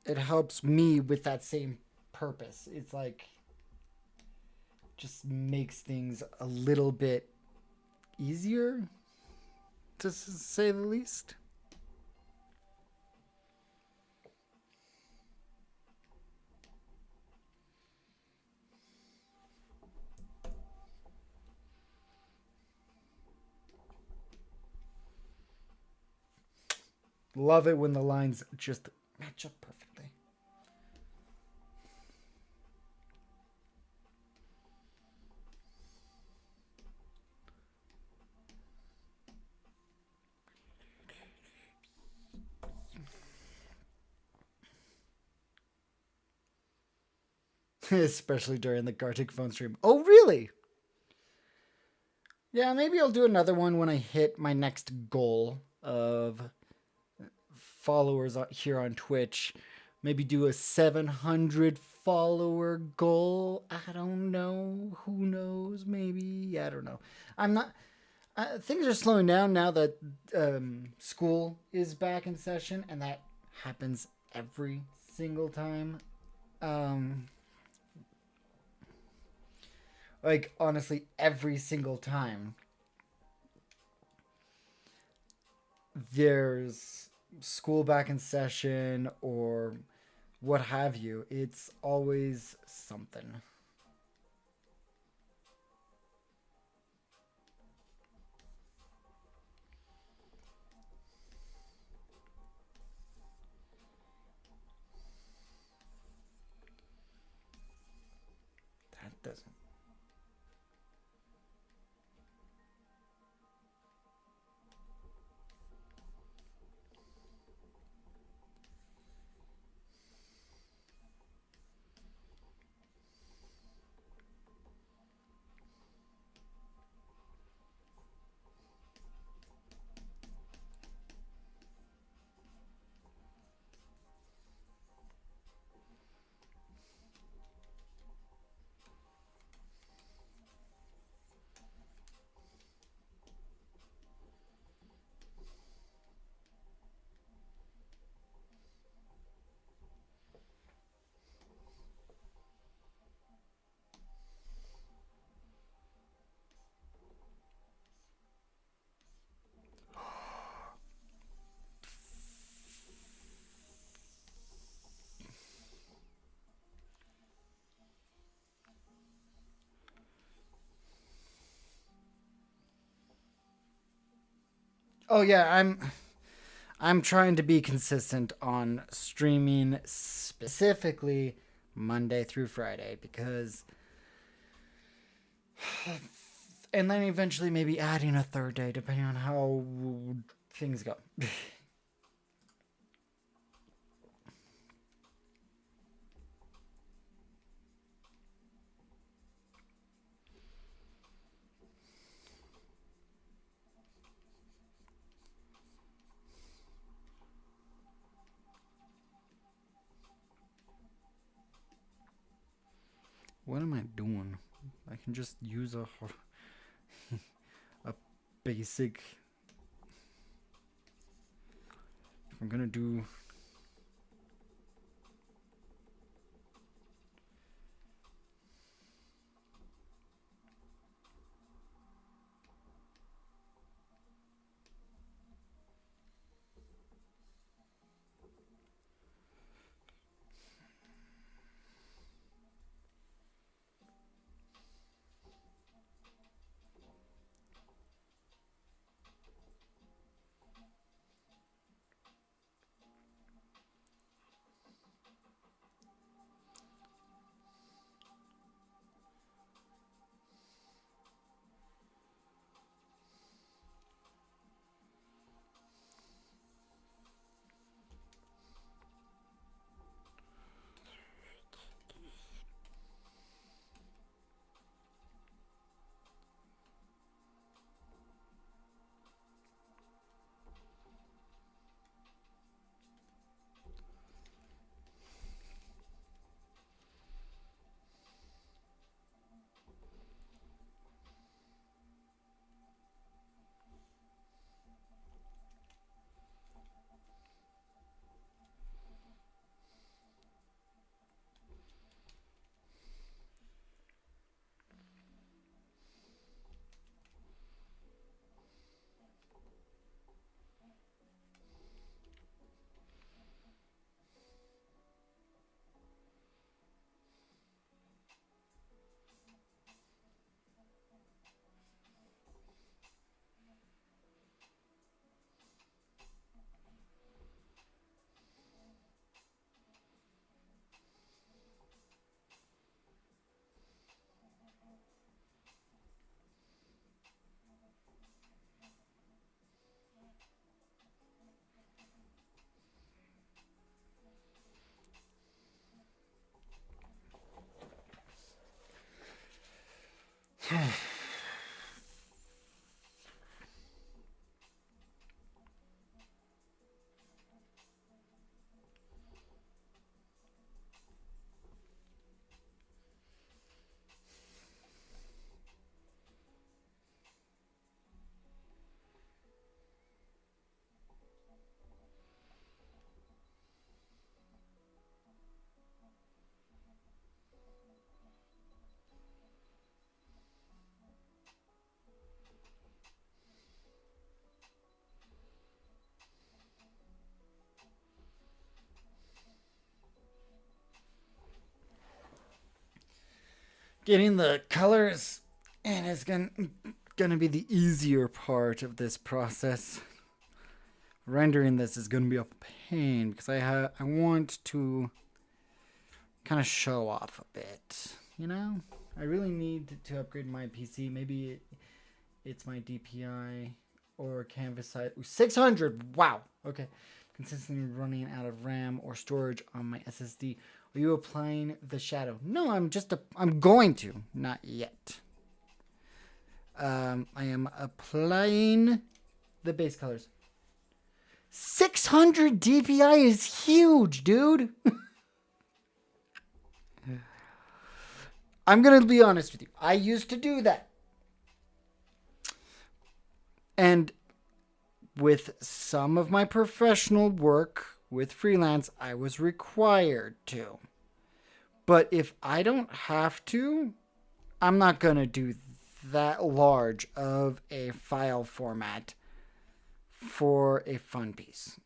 it helps me with that same purpose. It's like just makes things a little bit easier to say the least. Love it when the lines just match up perfectly. Especially during the Gartic phone stream. Oh, really? Yeah, maybe I'll do another one when I hit my next goal of followers here on Twitch. Maybe do a 700 follower goal. I don't know. Who knows? Maybe. I don't know. I'm not. Things are slowing down now that school is back in session, and that happens every single time. Like, honestly, every single time there's school back in session or what have you, it's always something. That doesn't. Oh yeah, I'm trying to be consistent on streaming specifically Monday through Friday because and then eventually maybe adding a third day depending on how things go. What am I doing? I can just use a a basic. If I'm gonna do. Getting the colors and it's gonna be the easier part of this process. Rendering this is gonna be a pain because I want to kind of show off a bit, you know. I really need to upgrade my PC. Maybe it's my DPI or canvas size. 600. Wow. Okay. Consistently running out of RAM or storage on my SSD. Are you applying the shadow? No, I'm going to. Not yet. I am applying the base colors. 600 DPI is huge, dude. I'm going to be honest with you. I used to do that. And with some of my professional work with freelance, I was required to. But if I don't have to, I'm not going to do that large of a file format for a fun piece.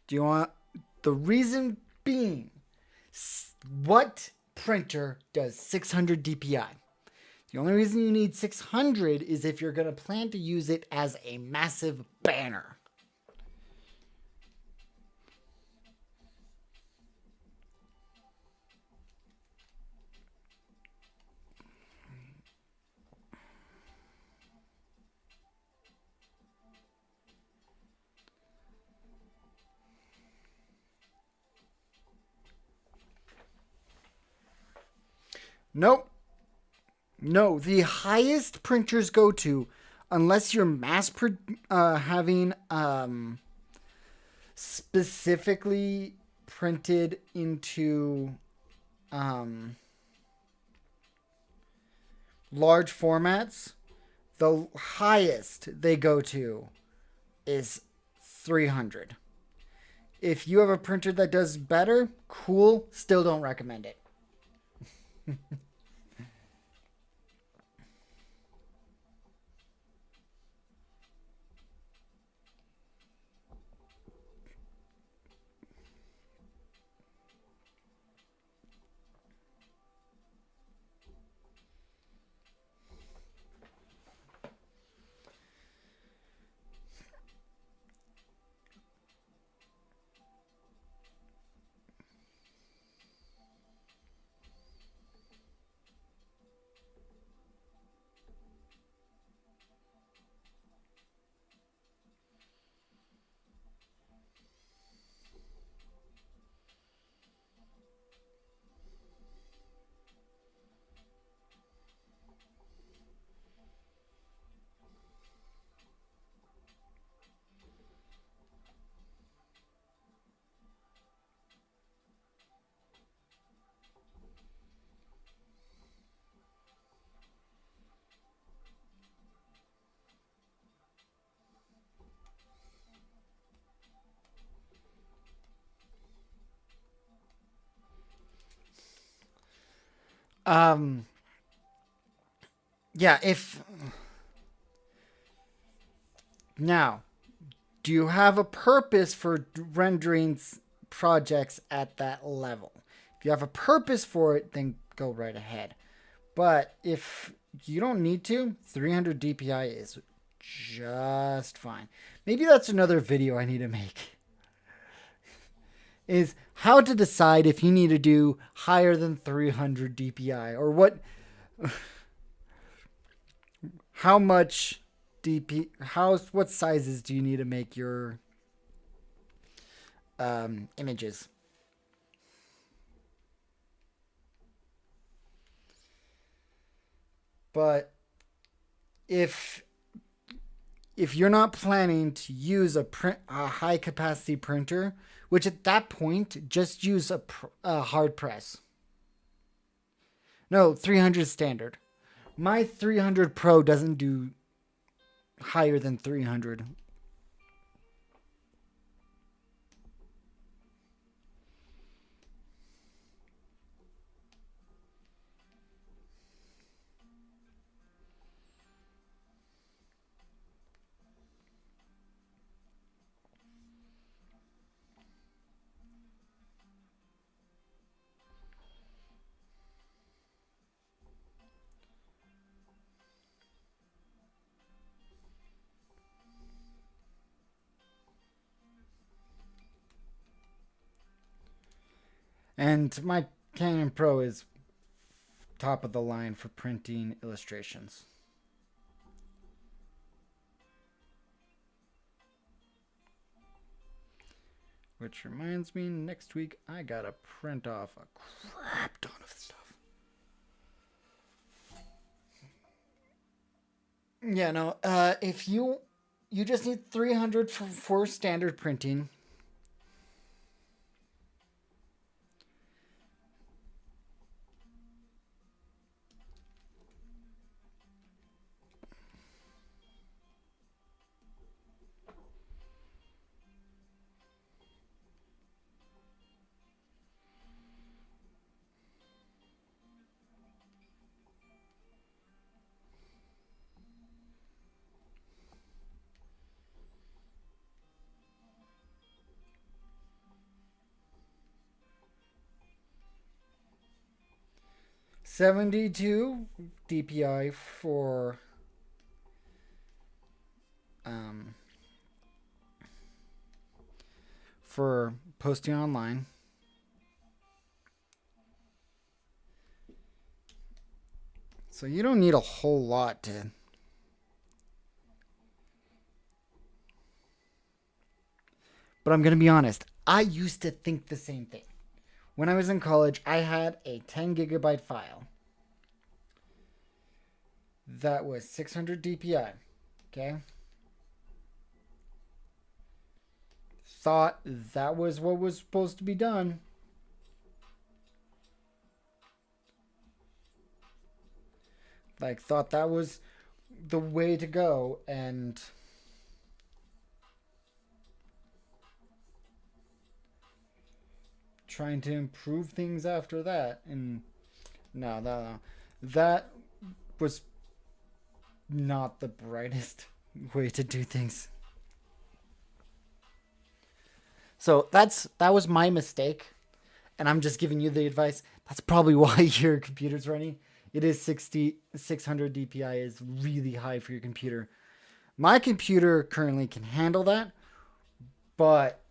Do you want the reason being, what printer does 600 DPI? The only reason you need 600 is if you're going to plan to use it as a massive banner. Nope. No, the highest printers go to, unless you're having specifically printed into large formats, the highest they go to is 300. If you have a printer that does better, cool, still don't recommend it. Um, yeah, if now, do you have a purpose for rendering projects at that level? If you have a purpose for it, then go right ahead. But if you don't need to, 300 DPI is just fine. Maybe that's another video I need to make. Is how to decide if you need to do higher than 300 DPI or how much what sizes do you need to make your images. But if you're not planning to use a high capacity printer, which at that point just use a hard press. No, 300 standard. My 300 Pro doesn't do higher than 300. And my Canon Pro is top of the line for printing illustrations. Which reminds me, next week I gotta print off a crap ton of stuff. Yeah, no. If you just need 300 for standard printing. 72 DPI um, for posting online. So you don't need a whole lot to. But I'm going to be honest, I used to think the same thing. When I was in college, I had a 10 gigabyte file that was 600 DPI. Okay? thought that was what was supposed to be done. Like, thought that was the way to go, and trying to improve things after that. And no, that was not the brightest way to do things. So that was my mistake, and I'm just giving you the advice. That's probably why your computer's running. It is 600 DPI is really high for your computer. My computer currently can handle that, but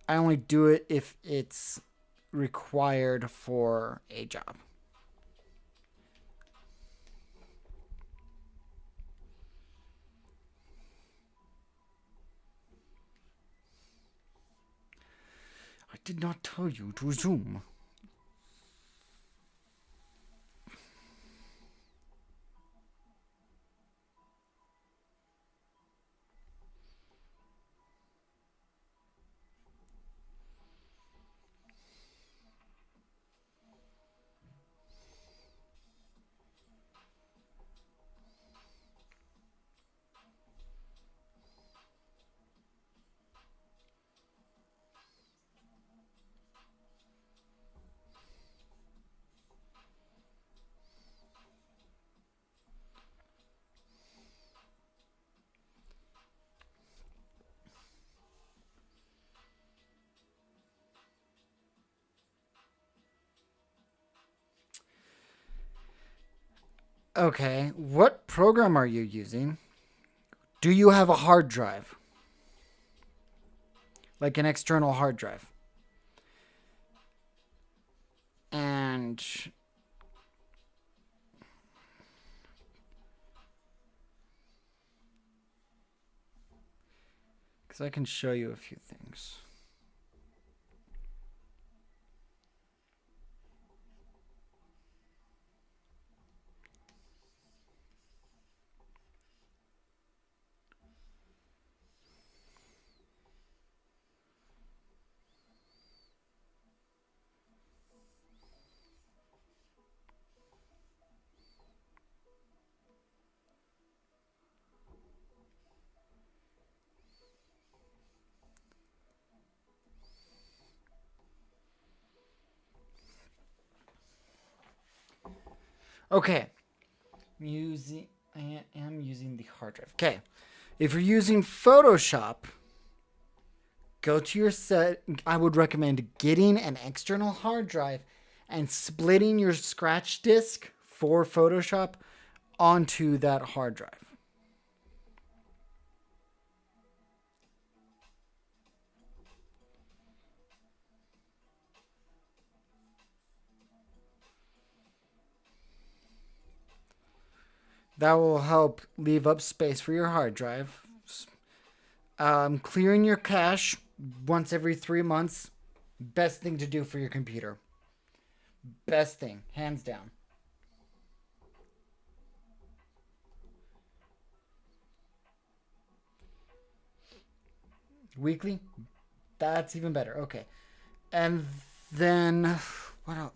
I only do it if it's required for a job. I did not tell you to resume. Okay, what program are you using? Do you have a hard drive? Like an external hard drive? And because I can show you a few things. Okay, I am using the hard drive. Okay, if you're using Photoshop, go to your set. I would recommend getting an external hard drive and splitting your scratch disk for Photoshop onto that hard drive. That will help leave up space for your hard drive. Clearing your cache once every 3 months, best thing to do for your computer. Best thing, hands down. Weekly, that's even better. Okay, and then what else?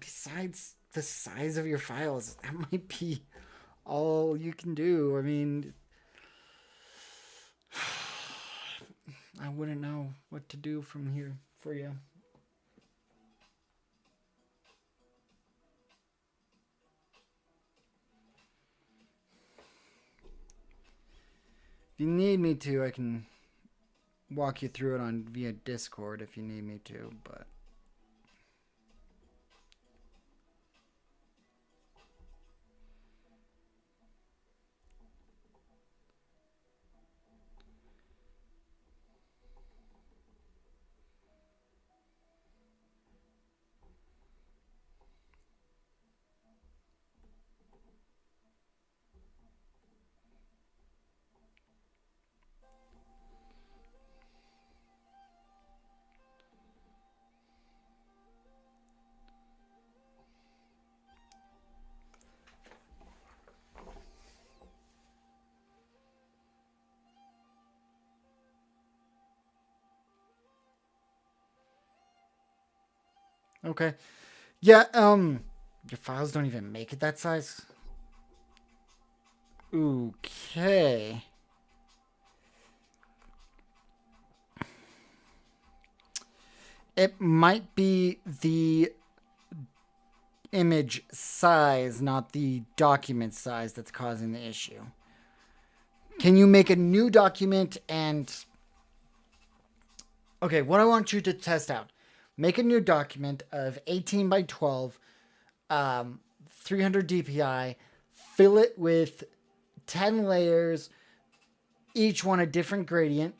Besides the size of your files, that might be all you can do. I mean, I wouldn't know what to do from here for you. If you need me to, I can walk you through it on via Discord if you need me to, but Okay. Yeah, your files don't even make it that size. Okay. It might be the image size, not the document size, that's causing the issue. Can you make a new document and... Okay, what I want you to test out. Make a new document of 18 by 12, 300 DPI, fill it with 10 layers, each one a different gradient.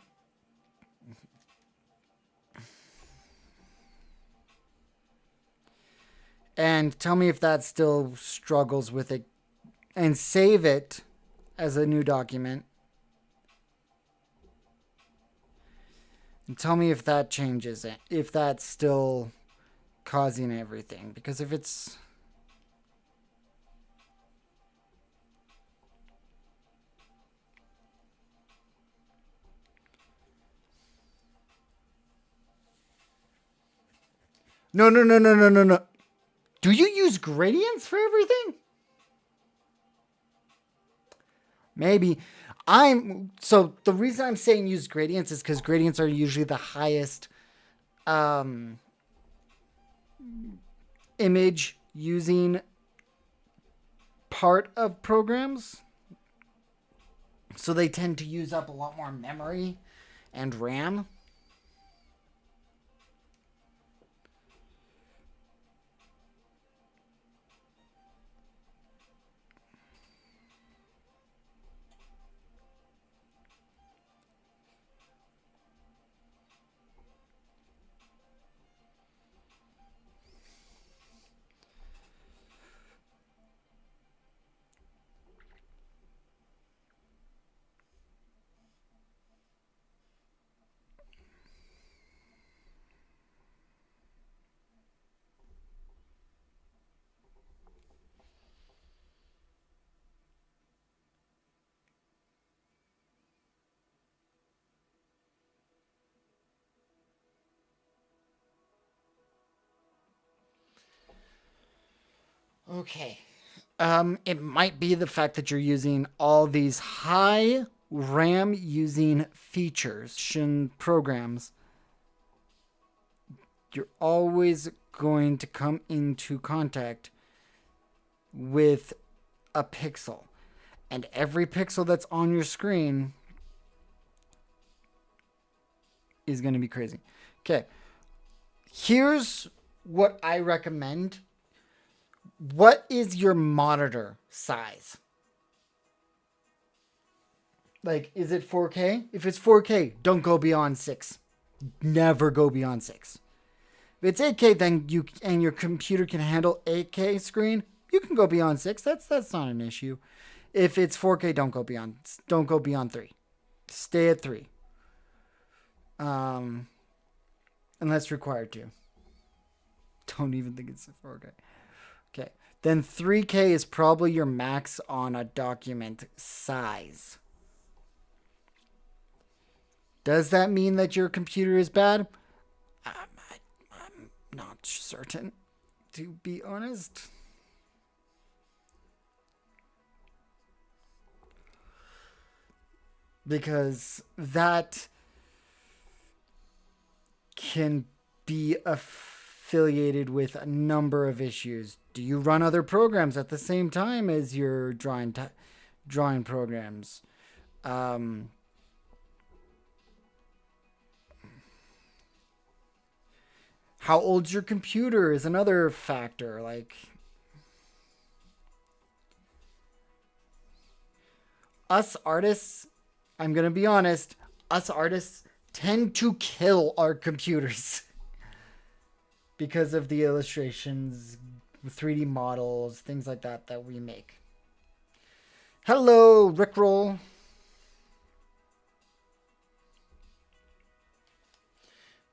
And tell me if that still struggles with it. And save it as a new document. And tell me if that changes it. If that's still causing everything. Because if it's... No, no, no, no, no, no, no. Do you use gradients for everything? Maybe. So the reason I'm saying use gradients is because gradients are usually the highest image using part of programs. So they tend to use up a lot more memory and RAM. Okay. It might be the fact that you're using all these high RAM using features and programs. You're always going to come into contact with a pixel. And every pixel that's on your screen is going to be crazy. Okay. Here's what I recommend. What is your monitor size? Like, is it 4K? If it's 4K, don't go beyond 6. Never go beyond 6. If it's 8K, then your computer can handle 8K screen, you can go beyond 6. That's not an issue. If it's 4K, don't go beyond 3. Stay at 3. Unless required to. Don't even think it's 4K. Okay. Then 3K is probably your max on a document size. Does that mean that your computer is bad? I'm not certain, to be honest. Because that can be affiliated with a number of issues. Do you run other programs at the same time as your drawing programs? How old's your computer is another factor. Like, us artists, I'm going to be honest, us artists tend to kill our computers because of the illustrations, 3D models, things like that we make. Hello, Rickroll.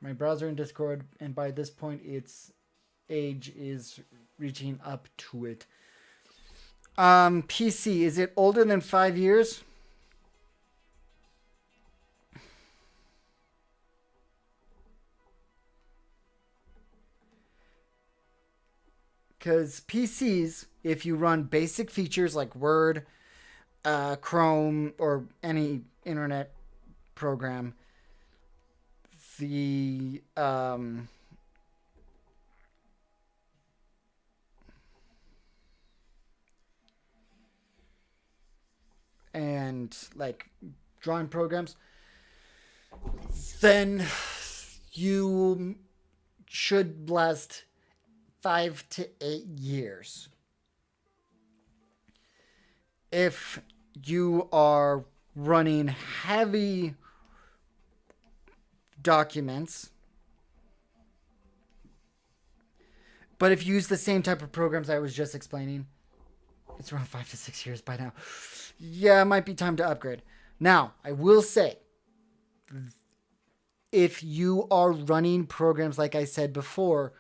My browser and Discord, and by this point, its age is reaching up to it. PC, is it older than 5 years? Because PCs, if you run basic features like Word, Chrome, or any internet program, the and like drawing programs, then you should last 5 to 8 years. If you are running heavy documents, but if you use the same type of programs I was just explaining, it's around 5 to 6 years by now. Yeah, it might be time to upgrade. Now, I will say, if you are running programs like I said before,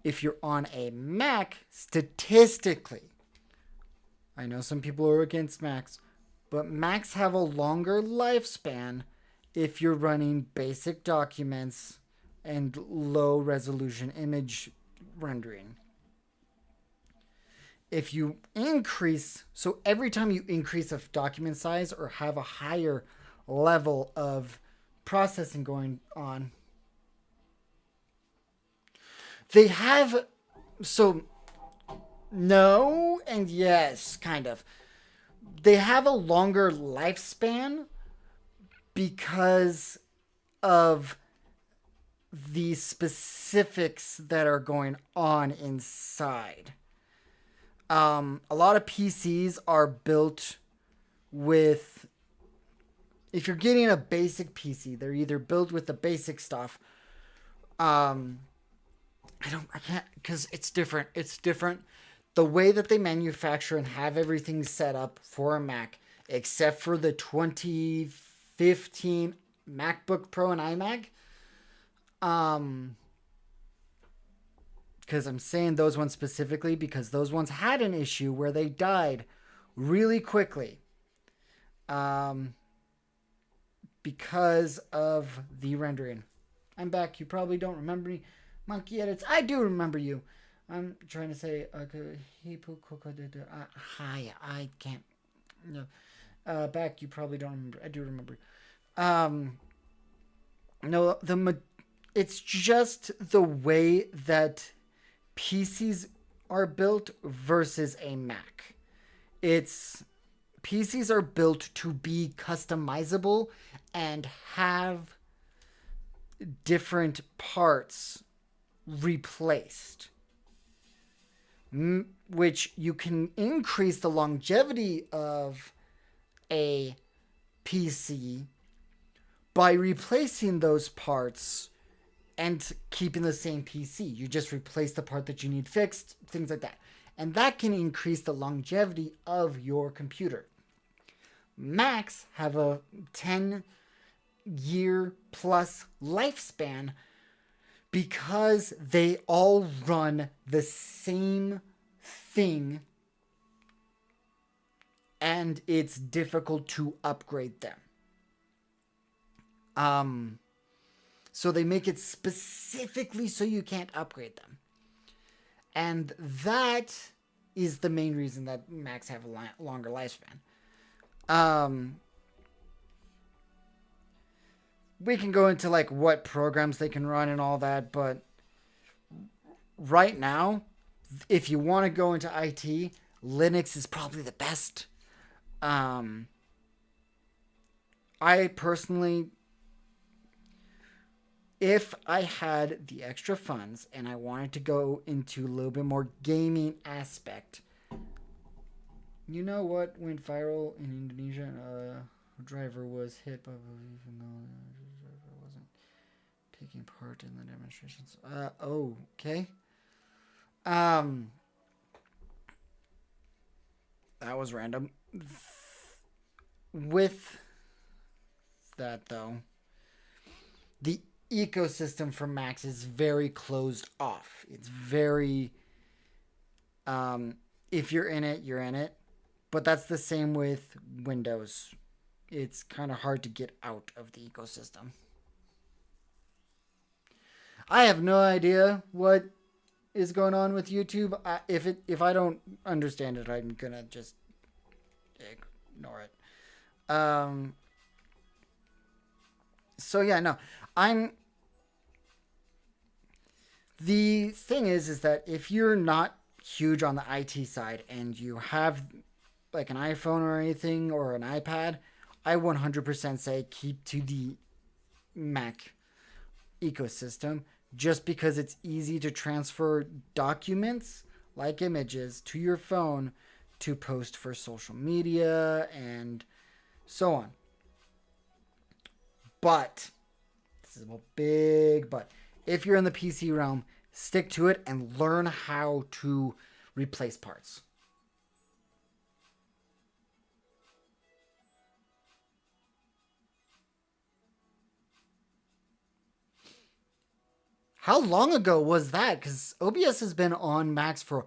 if you're on a Mac, statistically, I know some people are against Macs, but Macs have a longer lifespan if you're running basic documents and low resolution image rendering. If you increase, so every time you increase a document size or have a higher level of processing going on, they have, so no and yes, kind of. They have a longer lifespan because of the specifics that are going on inside. A lot of PCs are built with, if you're getting a basic PC, they're either built with the basic stuff. I can't, because it's different. It's different. The way that they manufacture and have everything set up for a Mac, except for the 2015 MacBook Pro and iMac. Because I'm saying those ones specifically because those ones had an issue where they died really quickly. Because of the rendering. I'm back. You probably don't remember me. Monkey Edits. I do remember you. I'm trying to say hi. I can't. No. Back. You probably don't remember. I do remember. No. It's just the way that PCs are built versus a Mac. PCs are built to be customizable and have different parts replaced, which you can increase the longevity of a PC by replacing those parts and keeping the same PC. You just replace the part that you need fixed, things like that. And that can increase the longevity of your computer. Macs have a 10-year plus lifespan because they all run the same thing and it's difficult to upgrade them. So they make it specifically so you can't upgrade them. And that is the main reason that Macs have a longer lifespan. We can go into like what programs they can run and all that, but right now, if you want to go into IT, Linux is probably the best. I personally, if I had the extra funds and I wanted to go into a little bit more gaming aspect, you know what went viral in Indonesia? A driver was hit by, even though the driver wasn't taking part in the demonstrations. Okay. That was random. With that though, the ecosystem for Macs is very closed off. It's very, if you're in it, you're in it. But that's the same with Windows. It's kind of hard to get out of the ecosystem. I have no idea what is going on with YouTube. If I don't understand it, I'm gonna just ignore it. So yeah, no, I'm. The thing is that if you're not huge on the IT side and you have like an iPhone or anything or an iPad, I 100% say keep to the Mac ecosystem just because it's easy to transfer documents like images to your phone to post for social media and so on. But, this is a big but, if you're in the PC realm, stick to it and learn how to replace parts. How long ago was that? Because OBS has been on Macs for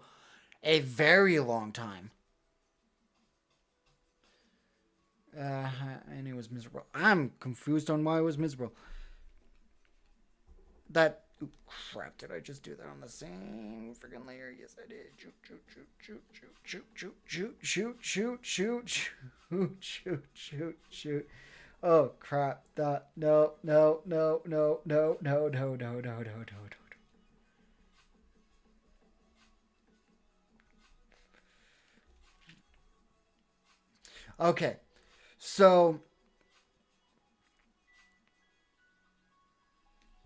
a very long time. And it was miserable. I'm confused on why it was miserable. That. Ooh, crap, did I just do that on the same freaking layer? Yes, I did. Shoot, shoot, shoot, shoot, shoot, shoot, shoot, shoot, shoot, shoot, shoot, shoot, shoot, shoot. Oh, crap. No, no, no, no, no, no, no, no, no, no, no, no. Okay, so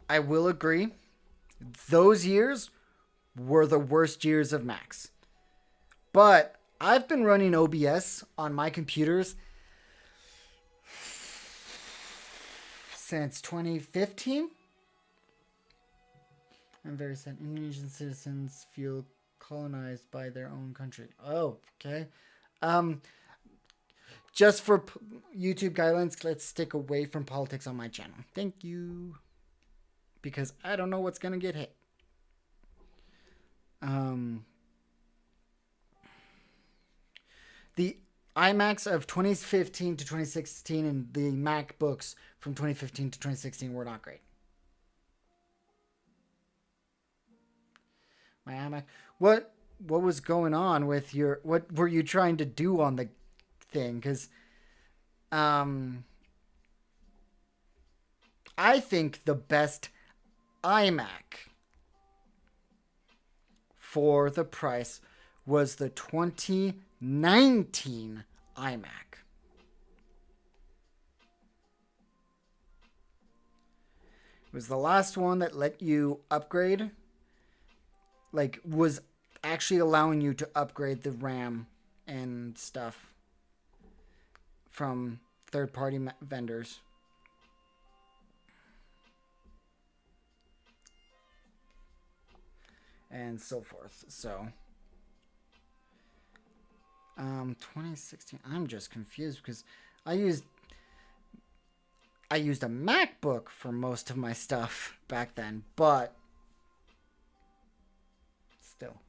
I will agree. Those years were the worst years of Macs. But I've been running OBS on my computers since 2015. I'm very sad. Indonesian citizens feel colonized by their own country. Oh, okay. Um, just for YouTube guidelines, let's stick away from politics on my channel. Thank you. Because I don't know what's going to get hit. The iMacs of 2015 to 2016 and the MacBooks from 2015 to 2016 were not great. My iMac. What was going on with your? What were you trying to do on the thing? Because, I think the best iMac for the price was the 2019 iMac. It was the last one that let you upgrade, like was actually allowing you to upgrade the RAM and stuff from third-party vendors. And so forth. So 2016, I'm just confused because I used a MacBook for most of my stuff back then, but still.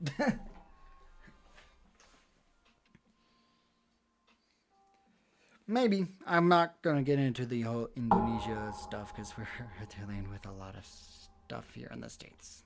Maybe. I'm not going to get into the whole Indonesia stuff because we're dealing with a lot of stuff here in the States.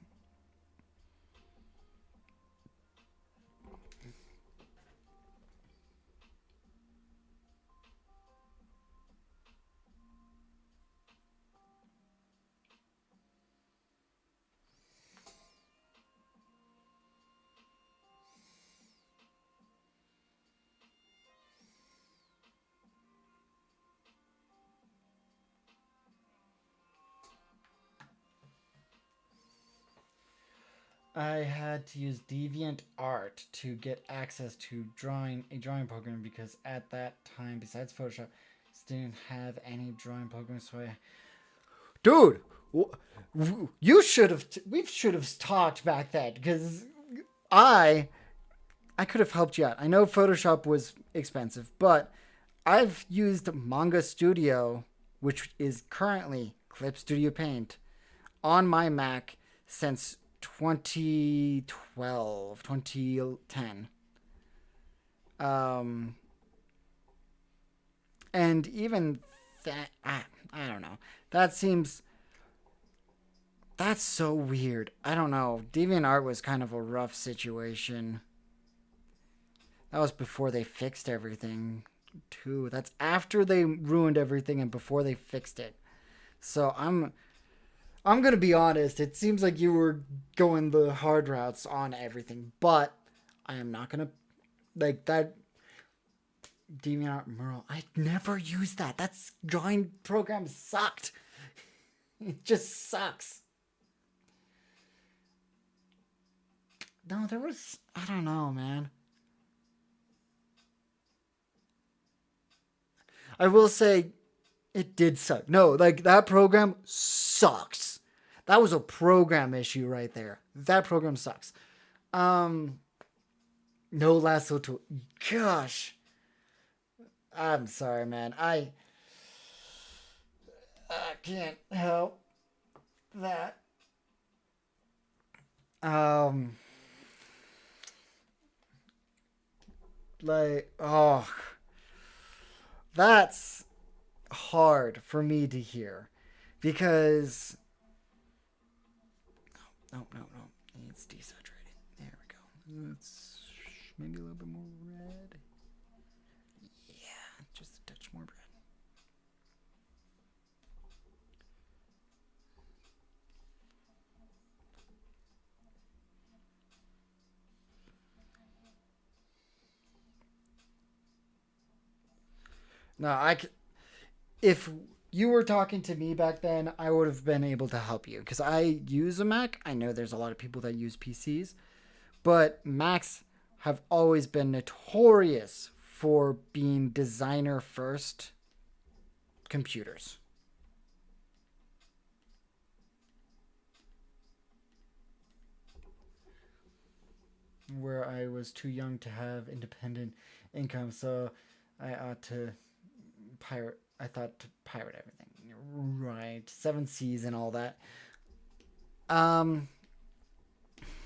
I had to use DeviantArt to get access to a drawing program because at that time, besides Photoshop, didn't have any drawing programs. So dude, you should have. We should have talked back then because I could have helped you out. I know Photoshop was expensive, but I've used Manga Studio, which is currently Clip Studio Paint, on my Mac since 2012, 2010. And even that, I don't know. That's so weird. I don't know. DeviantArt was kind of a rough situation. That was before they fixed everything, too. That's after they ruined everything and before they fixed it. So I'm gonna be honest. It seems like you were going the hard routes on everything, but I am not gonna like that. DeviantArt Merle. I never used that. That's drawing program sucked. It just sucks. No, there was. I don't know, man. I will say it did suck. No, like that program sucks. That was a program issue right there. That program sucks. Um, no lasso tool. Gosh, I'm sorry, man. I can't help that. Um, like, oh, that's hard for me to hear because no, it's desaturated. There we go. It's maybe a little bit more red. Yeah, just a touch more red. No, if you were talking to me back then, I would have been able to help you because I use a Mac. I know there's a lot of people that use PCs, but Macs have always been notorious for being designer first computers. Where I was too young to have independent income, so I ought to pirate. I thought to pirate everything. Right, seven Seas and all that. Um,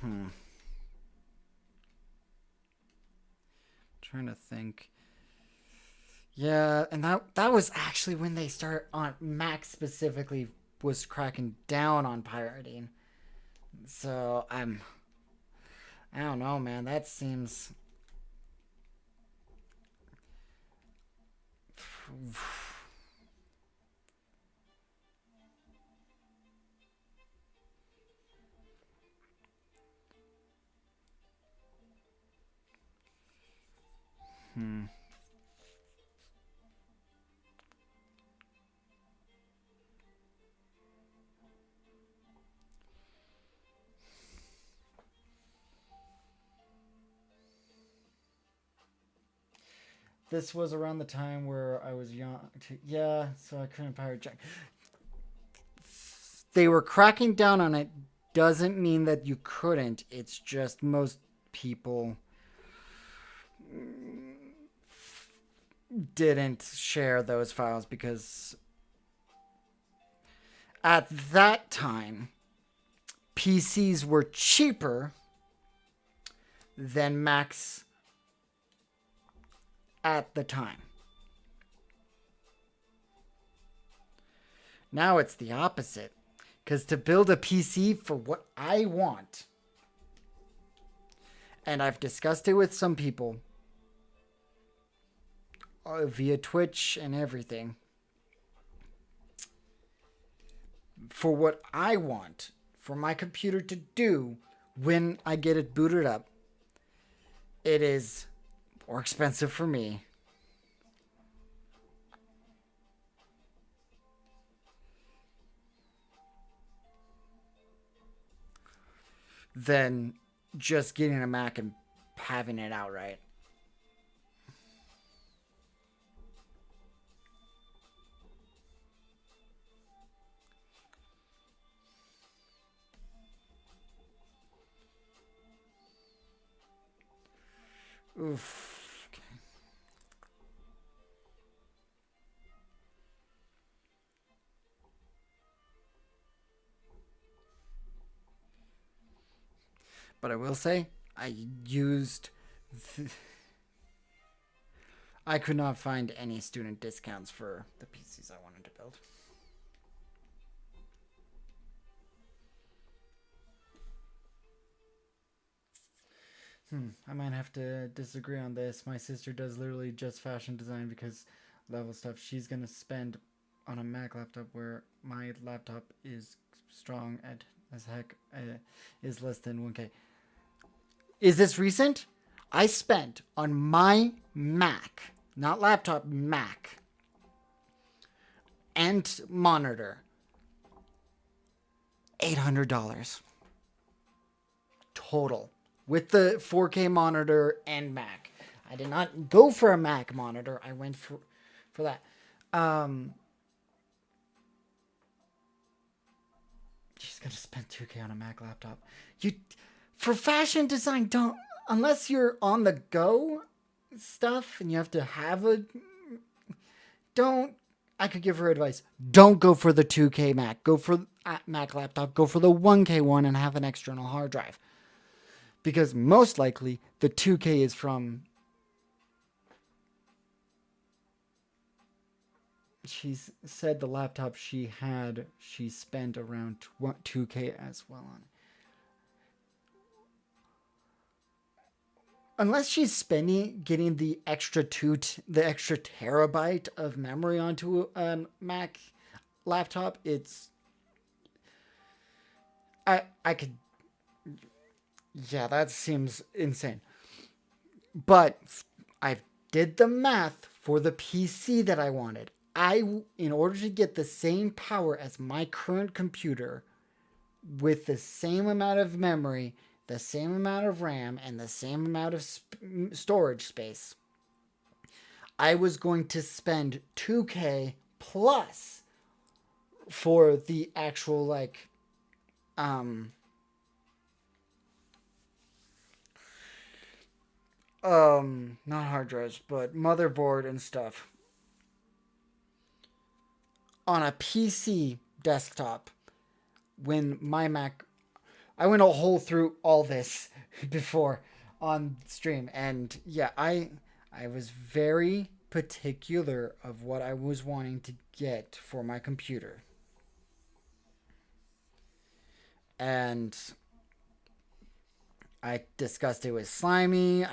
hmm. Trying to think. Yeah, and that was actually when they started on Mac specifically was cracking down on pirating. So I don't know, man. That seems hmm. This was around the time where I was young. Yeah, so I couldn't pirate Jack. They were cracking down on it. Doesn't mean that you couldn't. It's just most people didn't share those files because at that time, PCs were cheaper than Macs at the time. Now it's the opposite. Because to build a PC for what I want, and I've discussed it with some people via Twitch and everything, for what I want, for my computer to do when I get it booted up, it is more expensive for me than just getting a Mac and having it outright. Oof. Okay. But I will say, I used. I could not find any student discounts for the PCs I wanted to build. I might have to disagree on this. My sister does literally just fashion design because level stuff. She's gonna spend on a Mac laptop where my laptop is strong at as heck, is less than 1K. Is this recent? I spent on my Mac, not laptop, Mac, and monitor, $800 total with the 4K monitor and Mac. I did not go for a Mac monitor. I went for that. She's gonna spend 2K on a Mac laptop. You, for fashion design, don't, unless you're on the go stuff and you have to have a, don't. I could give her advice. Don't go for the 2K Mac. Go for Mac laptop. Go for the 1K one and have an external hard drive. Because most likely the 2K is from. She said the laptop she had, she spent around 2K as well on. Unless she's spending getting the extra the extra terabyte of memory onto a Mac laptop, it's I could, yeah, that seems insane. But I did the math for the PC that I wanted. In order to get the same power as my current computer with the same amount of memory, the same amount of RAM, and the same amount of storage space, I was going to spend 2K plus for the actual, like, not hard drives, but motherboard and stuff on a PC desktop. When my Mac, I went a whole through all this before on stream, and yeah, I was very particular of what I was wanting to get for my computer. And I discussed it with Slimy,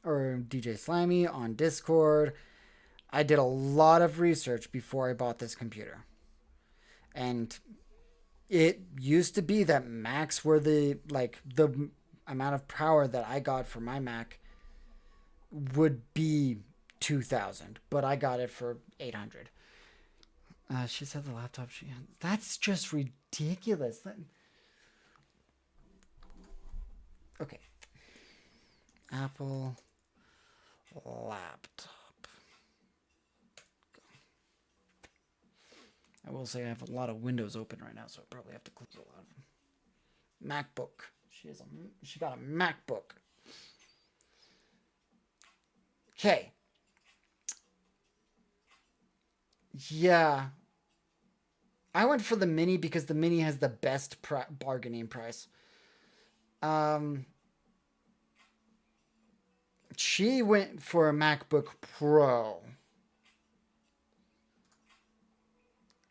or DJ Slimy on Discord. I did a lot of research before I bought this computer. And it used to be that Macs were the amount of power that I got for my Mac would be 2,000, but I got it for 800. She said the laptop she had. That's just ridiculous. Okay. Apple laptop. I will say I have a lot of windows open right now, so I probably have to close a lot of them. MacBook. She got a MacBook. Okay. Yeah. I went for the mini because the mini has the best bargaining price. She went for a MacBook Pro.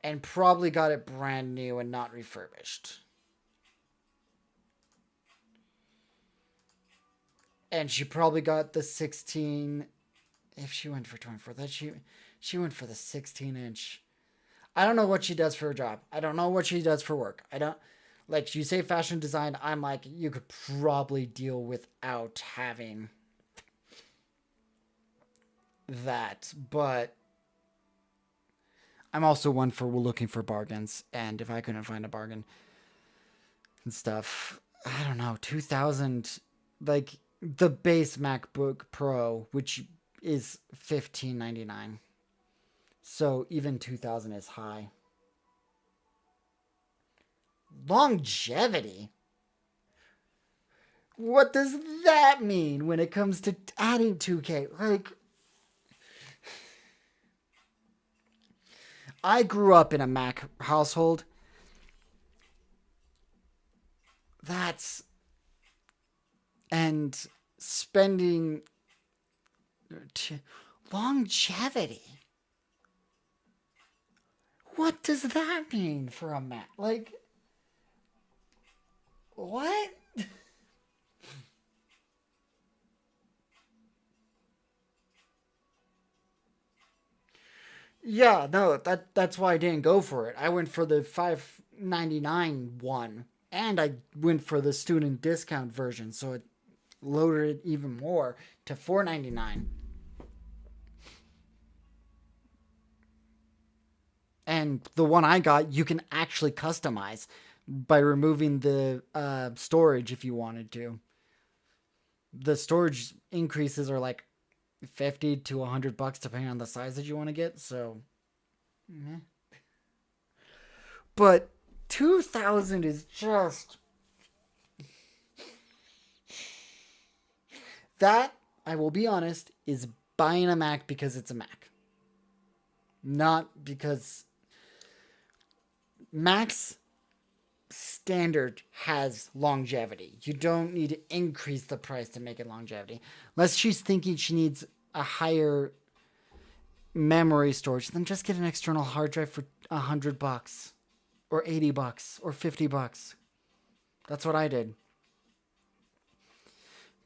And probably got it brand new and not refurbished. And she probably got the 16. If she went for 24, that she went for the 16-inch. I don't know what she does for a job. I don't know what she does for work. I don't, like, you say fashion design. I'm like, you could probably deal without having that, but I'm also one for looking for bargains, and if I couldn't find a bargain and stuff, I don't know, 2,000, like the base MacBook Pro, which is $1,599. So even 2,000 is high. Longevity? What does that mean when it comes to adding 2K? Like, I grew up in a Mac household. And spending longevity. What does that mean for a Mac? Like, what? Yeah, no, that's why I didn't go for it. I went for the 599 one, and I went for the student discount version, so it loaded it even more to 499. And the one I got, you can actually customize by removing the storage if you wanted to. The storage increases are like 50 to $100 depending on the size that you want to get. So, meh. But 2000 is just that. I will be honest, is buying a Mac because it's a Mac, not because Macs standard has longevity. You don't need to increase the price to make it longevity. Unless she's thinking she needs a higher memory storage, then just get an external hard drive for $100 or $80 or $50. That's what I did.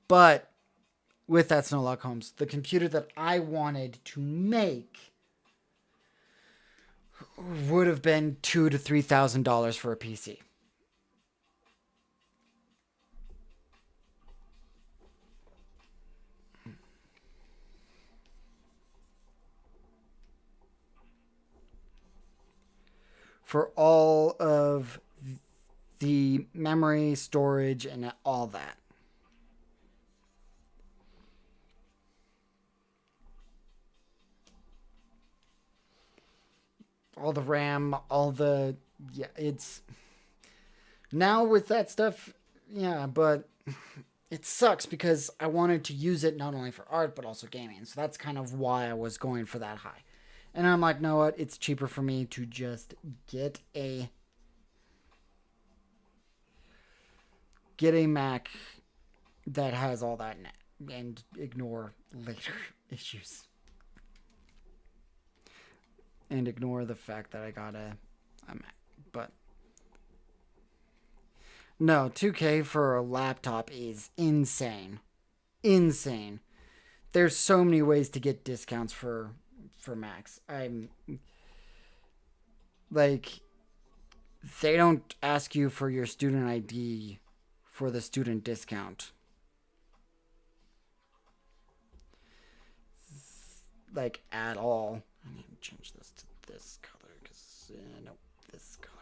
But with that, Snowlock Holmes, the computer that I wanted to make would have been $2,000 to $3,000 for a PC. For all of the memory, storage, and all that. All the RAM, all the. Yeah, it's. Now with that stuff, yeah, but it sucks because I wanted to use it not only for art but also gaming. So that's kind of why I was going for that high. And I'm like, know what? It's cheaper for me to just get a Mac that has all that in it and ignore later issues. And ignore the fact that I got a Mac. But no, 2K for a laptop is insane. Insane. There's so many ways to get discounts for Macs. I'm like they don't ask you for your student ID for the student discount. Like at all. I need to change this to this color because no, this color.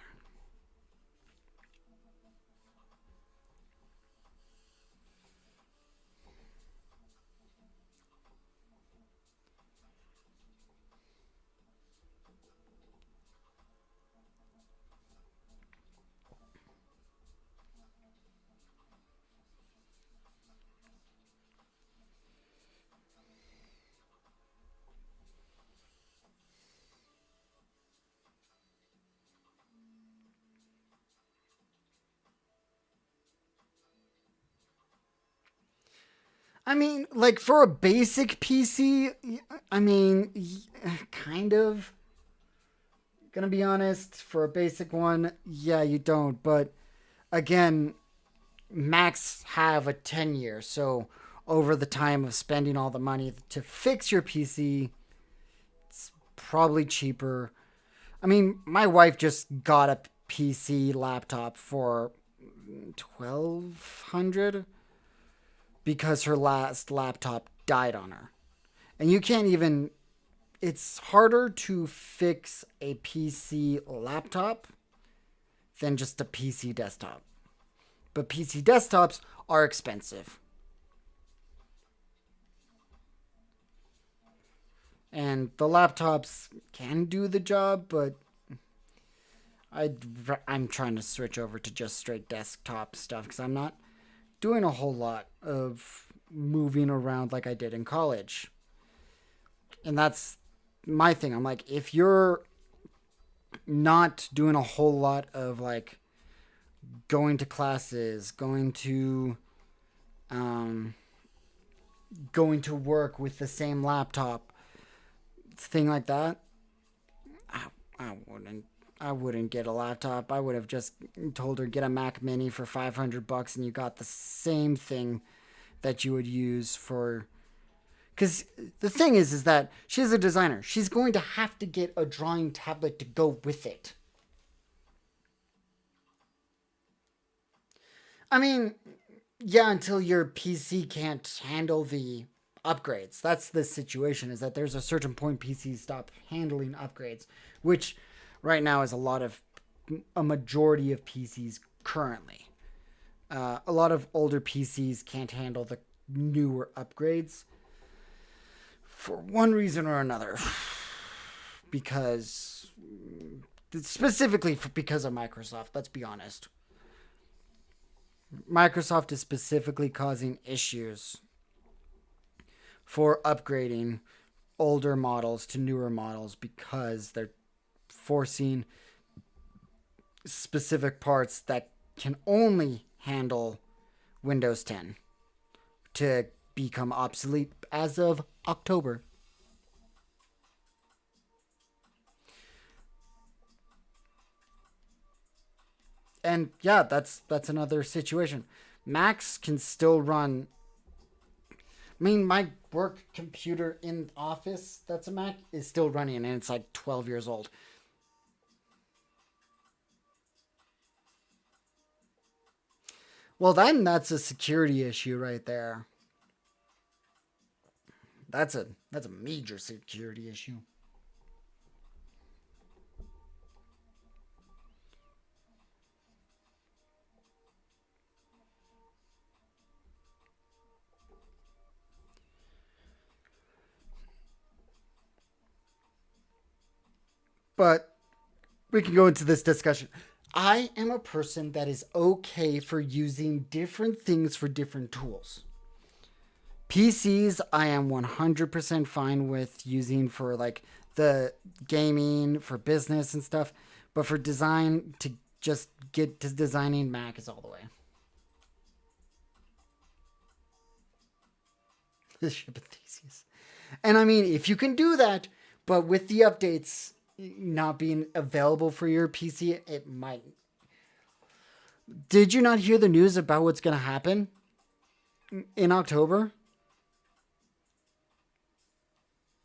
I mean, like for a basic PC, I mean, kind of. Gonna be honest, for a basic one, yeah, you don't. But again, Macs have a 10 year, so over the time of spending all the money to fix your PC, it's probably cheaper. I mean, my wife just got a PC laptop for 1200 because her last laptop died on her. And you can't even it's harder to fix a PC laptop than just a PC desktop. But PC desktops are expensive. And the laptops can do the job, but I, I'm trying to switch over to just straight desktop stuff because I'm not doing a whole lot of moving around like I did in college. And that's my thing. I'm like, if you're not doing a whole lot of like going to classes, um, going to work with the same laptop, thing like that, I wouldn't. I wouldn't get a laptop. I would have just told her get a Mac Mini for $500 and you got the same thing that you would use for Because the thing is that she's a designer. She's going to have to get a drawing tablet to go with it. I mean, yeah, until your PC can't handle the upgrades. That's the situation, is that there's a certain point PCs stop handling upgrades, which right now is a majority of PCs currently. A lot of older PCs can't handle the newer upgrades for one reason or another. Because, because of Microsoft, let's be honest. Microsoft is specifically causing issues for upgrading older models to newer models because they're forcing specific parts that can only handle Windows 10 to become obsolete as of October. And yeah, that's another situation. Macs can still run. I mean, my work computer in office that's a Mac is still running, and it's like 12 years old. Well, then that's a security issue right there. That's a major security issue. But we can go into this discussion. I am a person that is okay for using different things for different tools. PCs, I am 100% fine with using for like the gaming, for business and stuff. But for design, to just get to designing, Mac is all the way. The ship of Theseus. And I mean, if you can do that, but with the updates not being available for your PC, it might. Did you not hear the news about what's going to happen in October?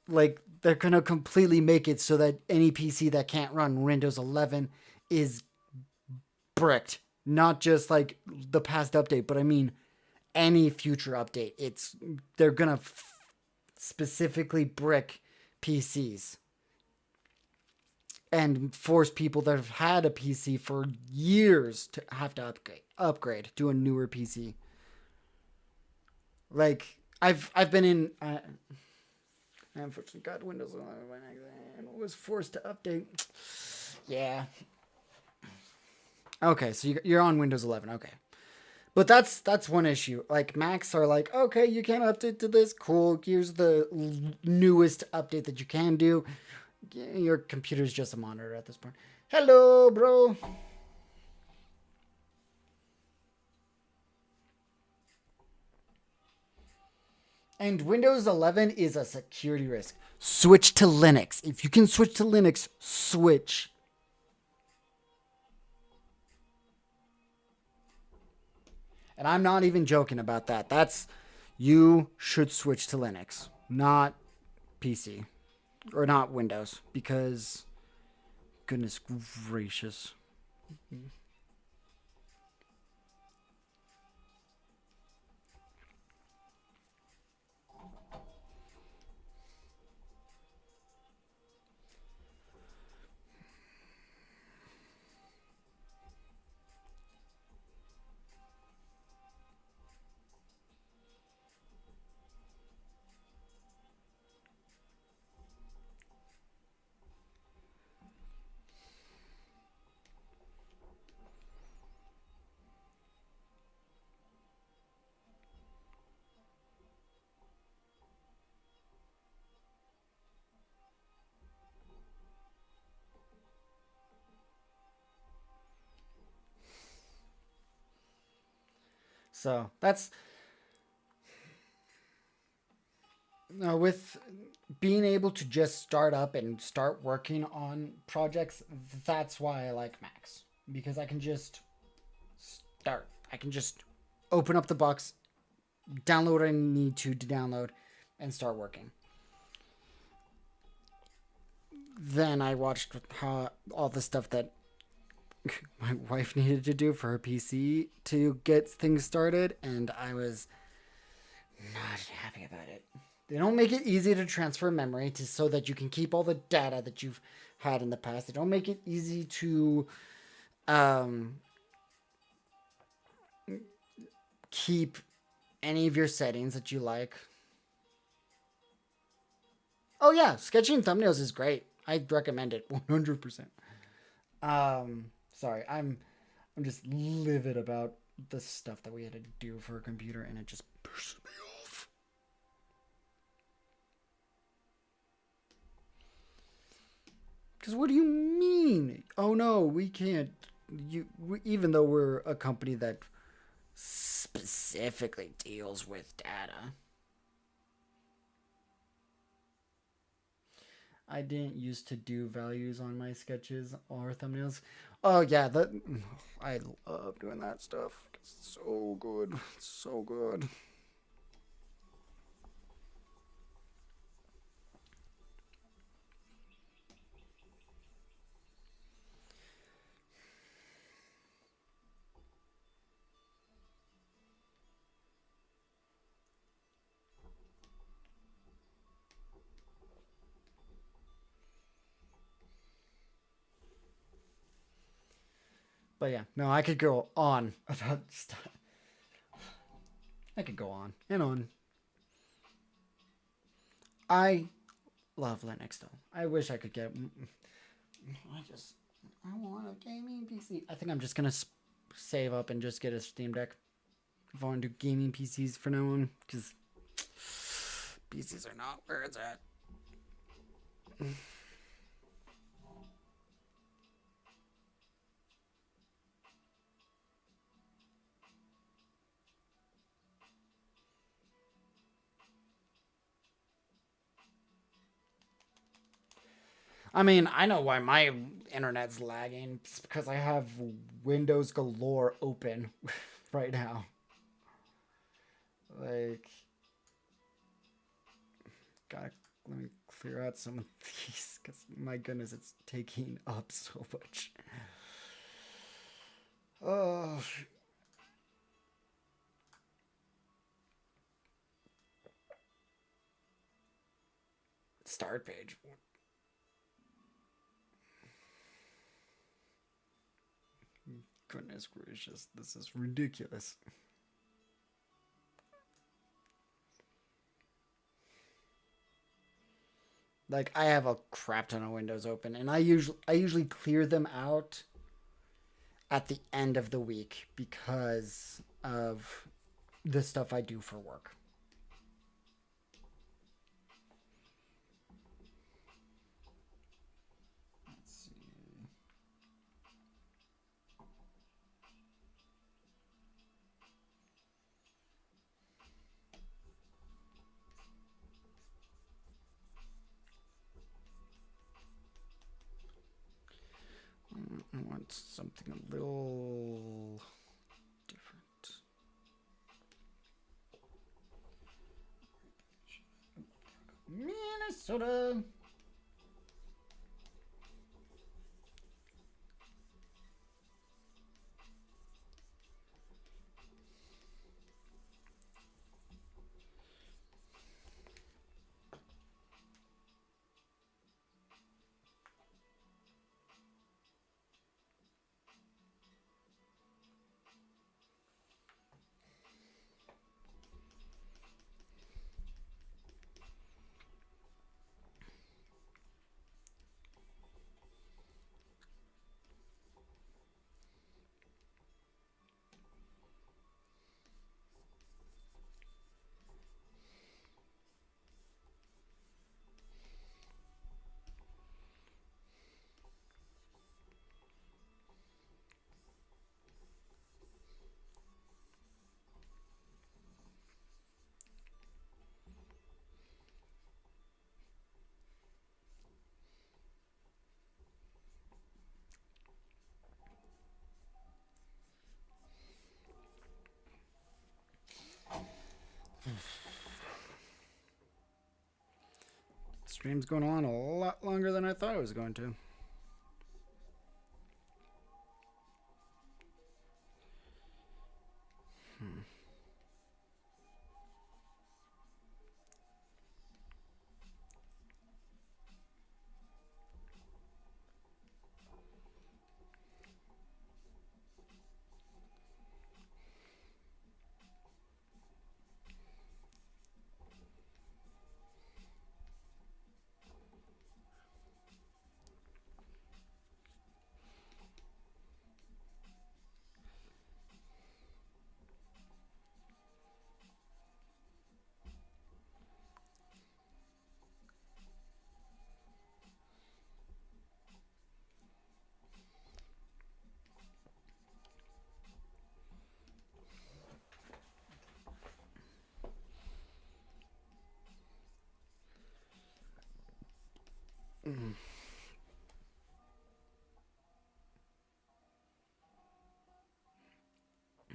Like, they're going to completely make it so that any PC that can't run Windows 11 is bricked. Not just like the past update, but I mean any future update. They're going to specifically brick PCs and force people that have had a PC for years to have to upgrade to a newer PC. Like, I've been in. I unfortunately got Windows 11 and was forced to update. Yeah. Okay, so you're on Windows 11. Okay. But that's one issue. Like, Macs are like, okay, you can't update to this. Cool. Here's the newest update that you can do. Your computer's just a monitor at this point. Hello, bro. And Windows 11 is a security risk. Switch to Linux. If you can switch to Linux, switch. And I'm not even joking about that. You should switch to Linux, not PC or not Windows, because goodness gracious. So that's with being able to just start up and start working on projects. That's why I like Macs, because I can just I can just open up the box, download what I need to download, and start working. Then I watched all the stuff that my wife needed to do for her PC to get things started, and I was not happy about it. They don't make it easy to transfer memory so that you can keep all the data that you've had in the past. They don't make it easy to keep any of your settings that you like. Oh yeah, sketching thumbnails is great. I recommend it 100%. Sorry, I'm just livid about the stuff that we had to do for a computer, and it just pisses me off. Because what do you mean? Oh no, we can't. Even though we're a company that specifically deals with data. I didn't used to do values on my sketches or thumbnails. Oh yeah, I love doing that stuff. It's so good, so good. But yeah, no, I could go on about stuff. I could go on and on. I love Linux though. I wish I could get. I want a gaming PC. I think I'm just gonna save up and just get a Steam Deck if I want to do gaming PCs from now on, because PCs are not where it's at. I mean, I know why my internet's lagging. It's because I have Windows galore open right now. Like, gotta let me clear out some of these, because my goodness, it's taking up so much. Oh. Start page. Goodness gracious, this is ridiculous. Like, I have a crap ton of windows open, and I usually clear them out at the end of the week because of the stuff I do for work. I want something a little different. Minnesota. Stream's going on a lot longer than I thought it was going to.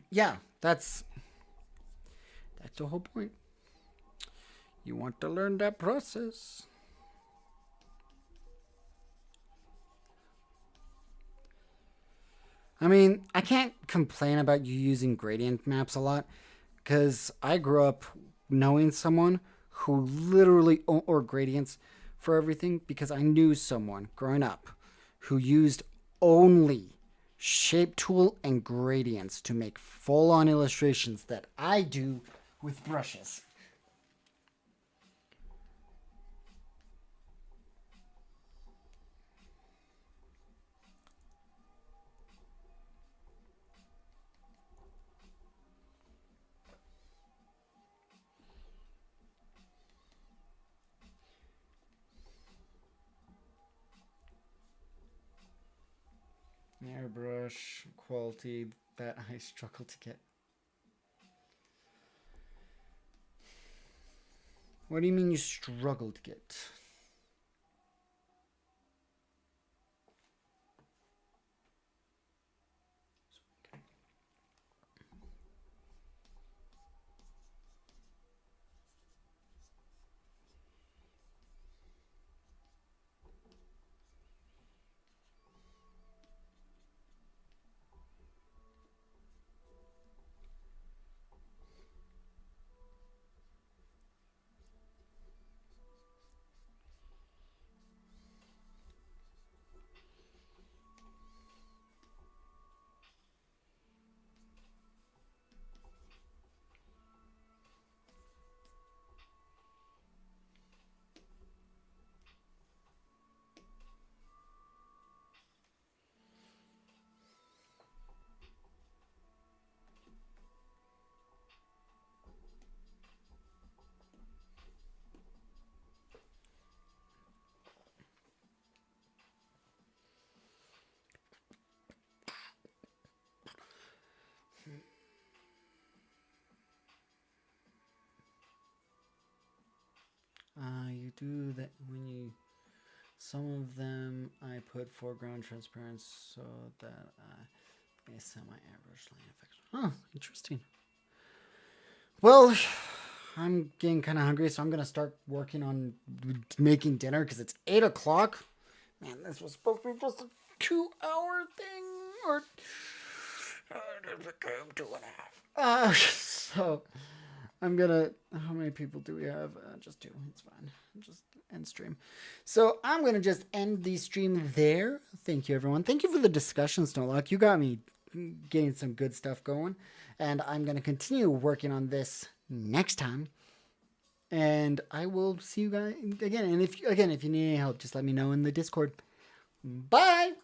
Yeah, that's the whole point. You want to learn that process. I mean, I can't complain about you using gradient maps a lot because I grew up knowing someone who literally or gradients for everything because I knew someone growing up who used only shape tool and gradients to make full-on illustrations that I do with brushes. Airbrush quality that I struggle to get. What do you mean you struggle to get? You do that when you. Some of them I put foreground transparent so that I semi-airbrush line effects. Huh, interesting. Well, I'm getting kind of hungry, so I'm gonna start working on making dinner because it's 8 o'clock. Man, this was supposed to be just a 2 hour thing, or 2.5. So I'm gonna. How many people do we have? Just two. It's fine. Just end stream. So I'm gonna just end the stream there. Thank you, everyone. Thank you for the discussion, Snowlock. You got me getting some good stuff going, and I'm gonna continue working on this next time. And I will see you guys again. And if you need any help, just let me know in the Discord. Bye.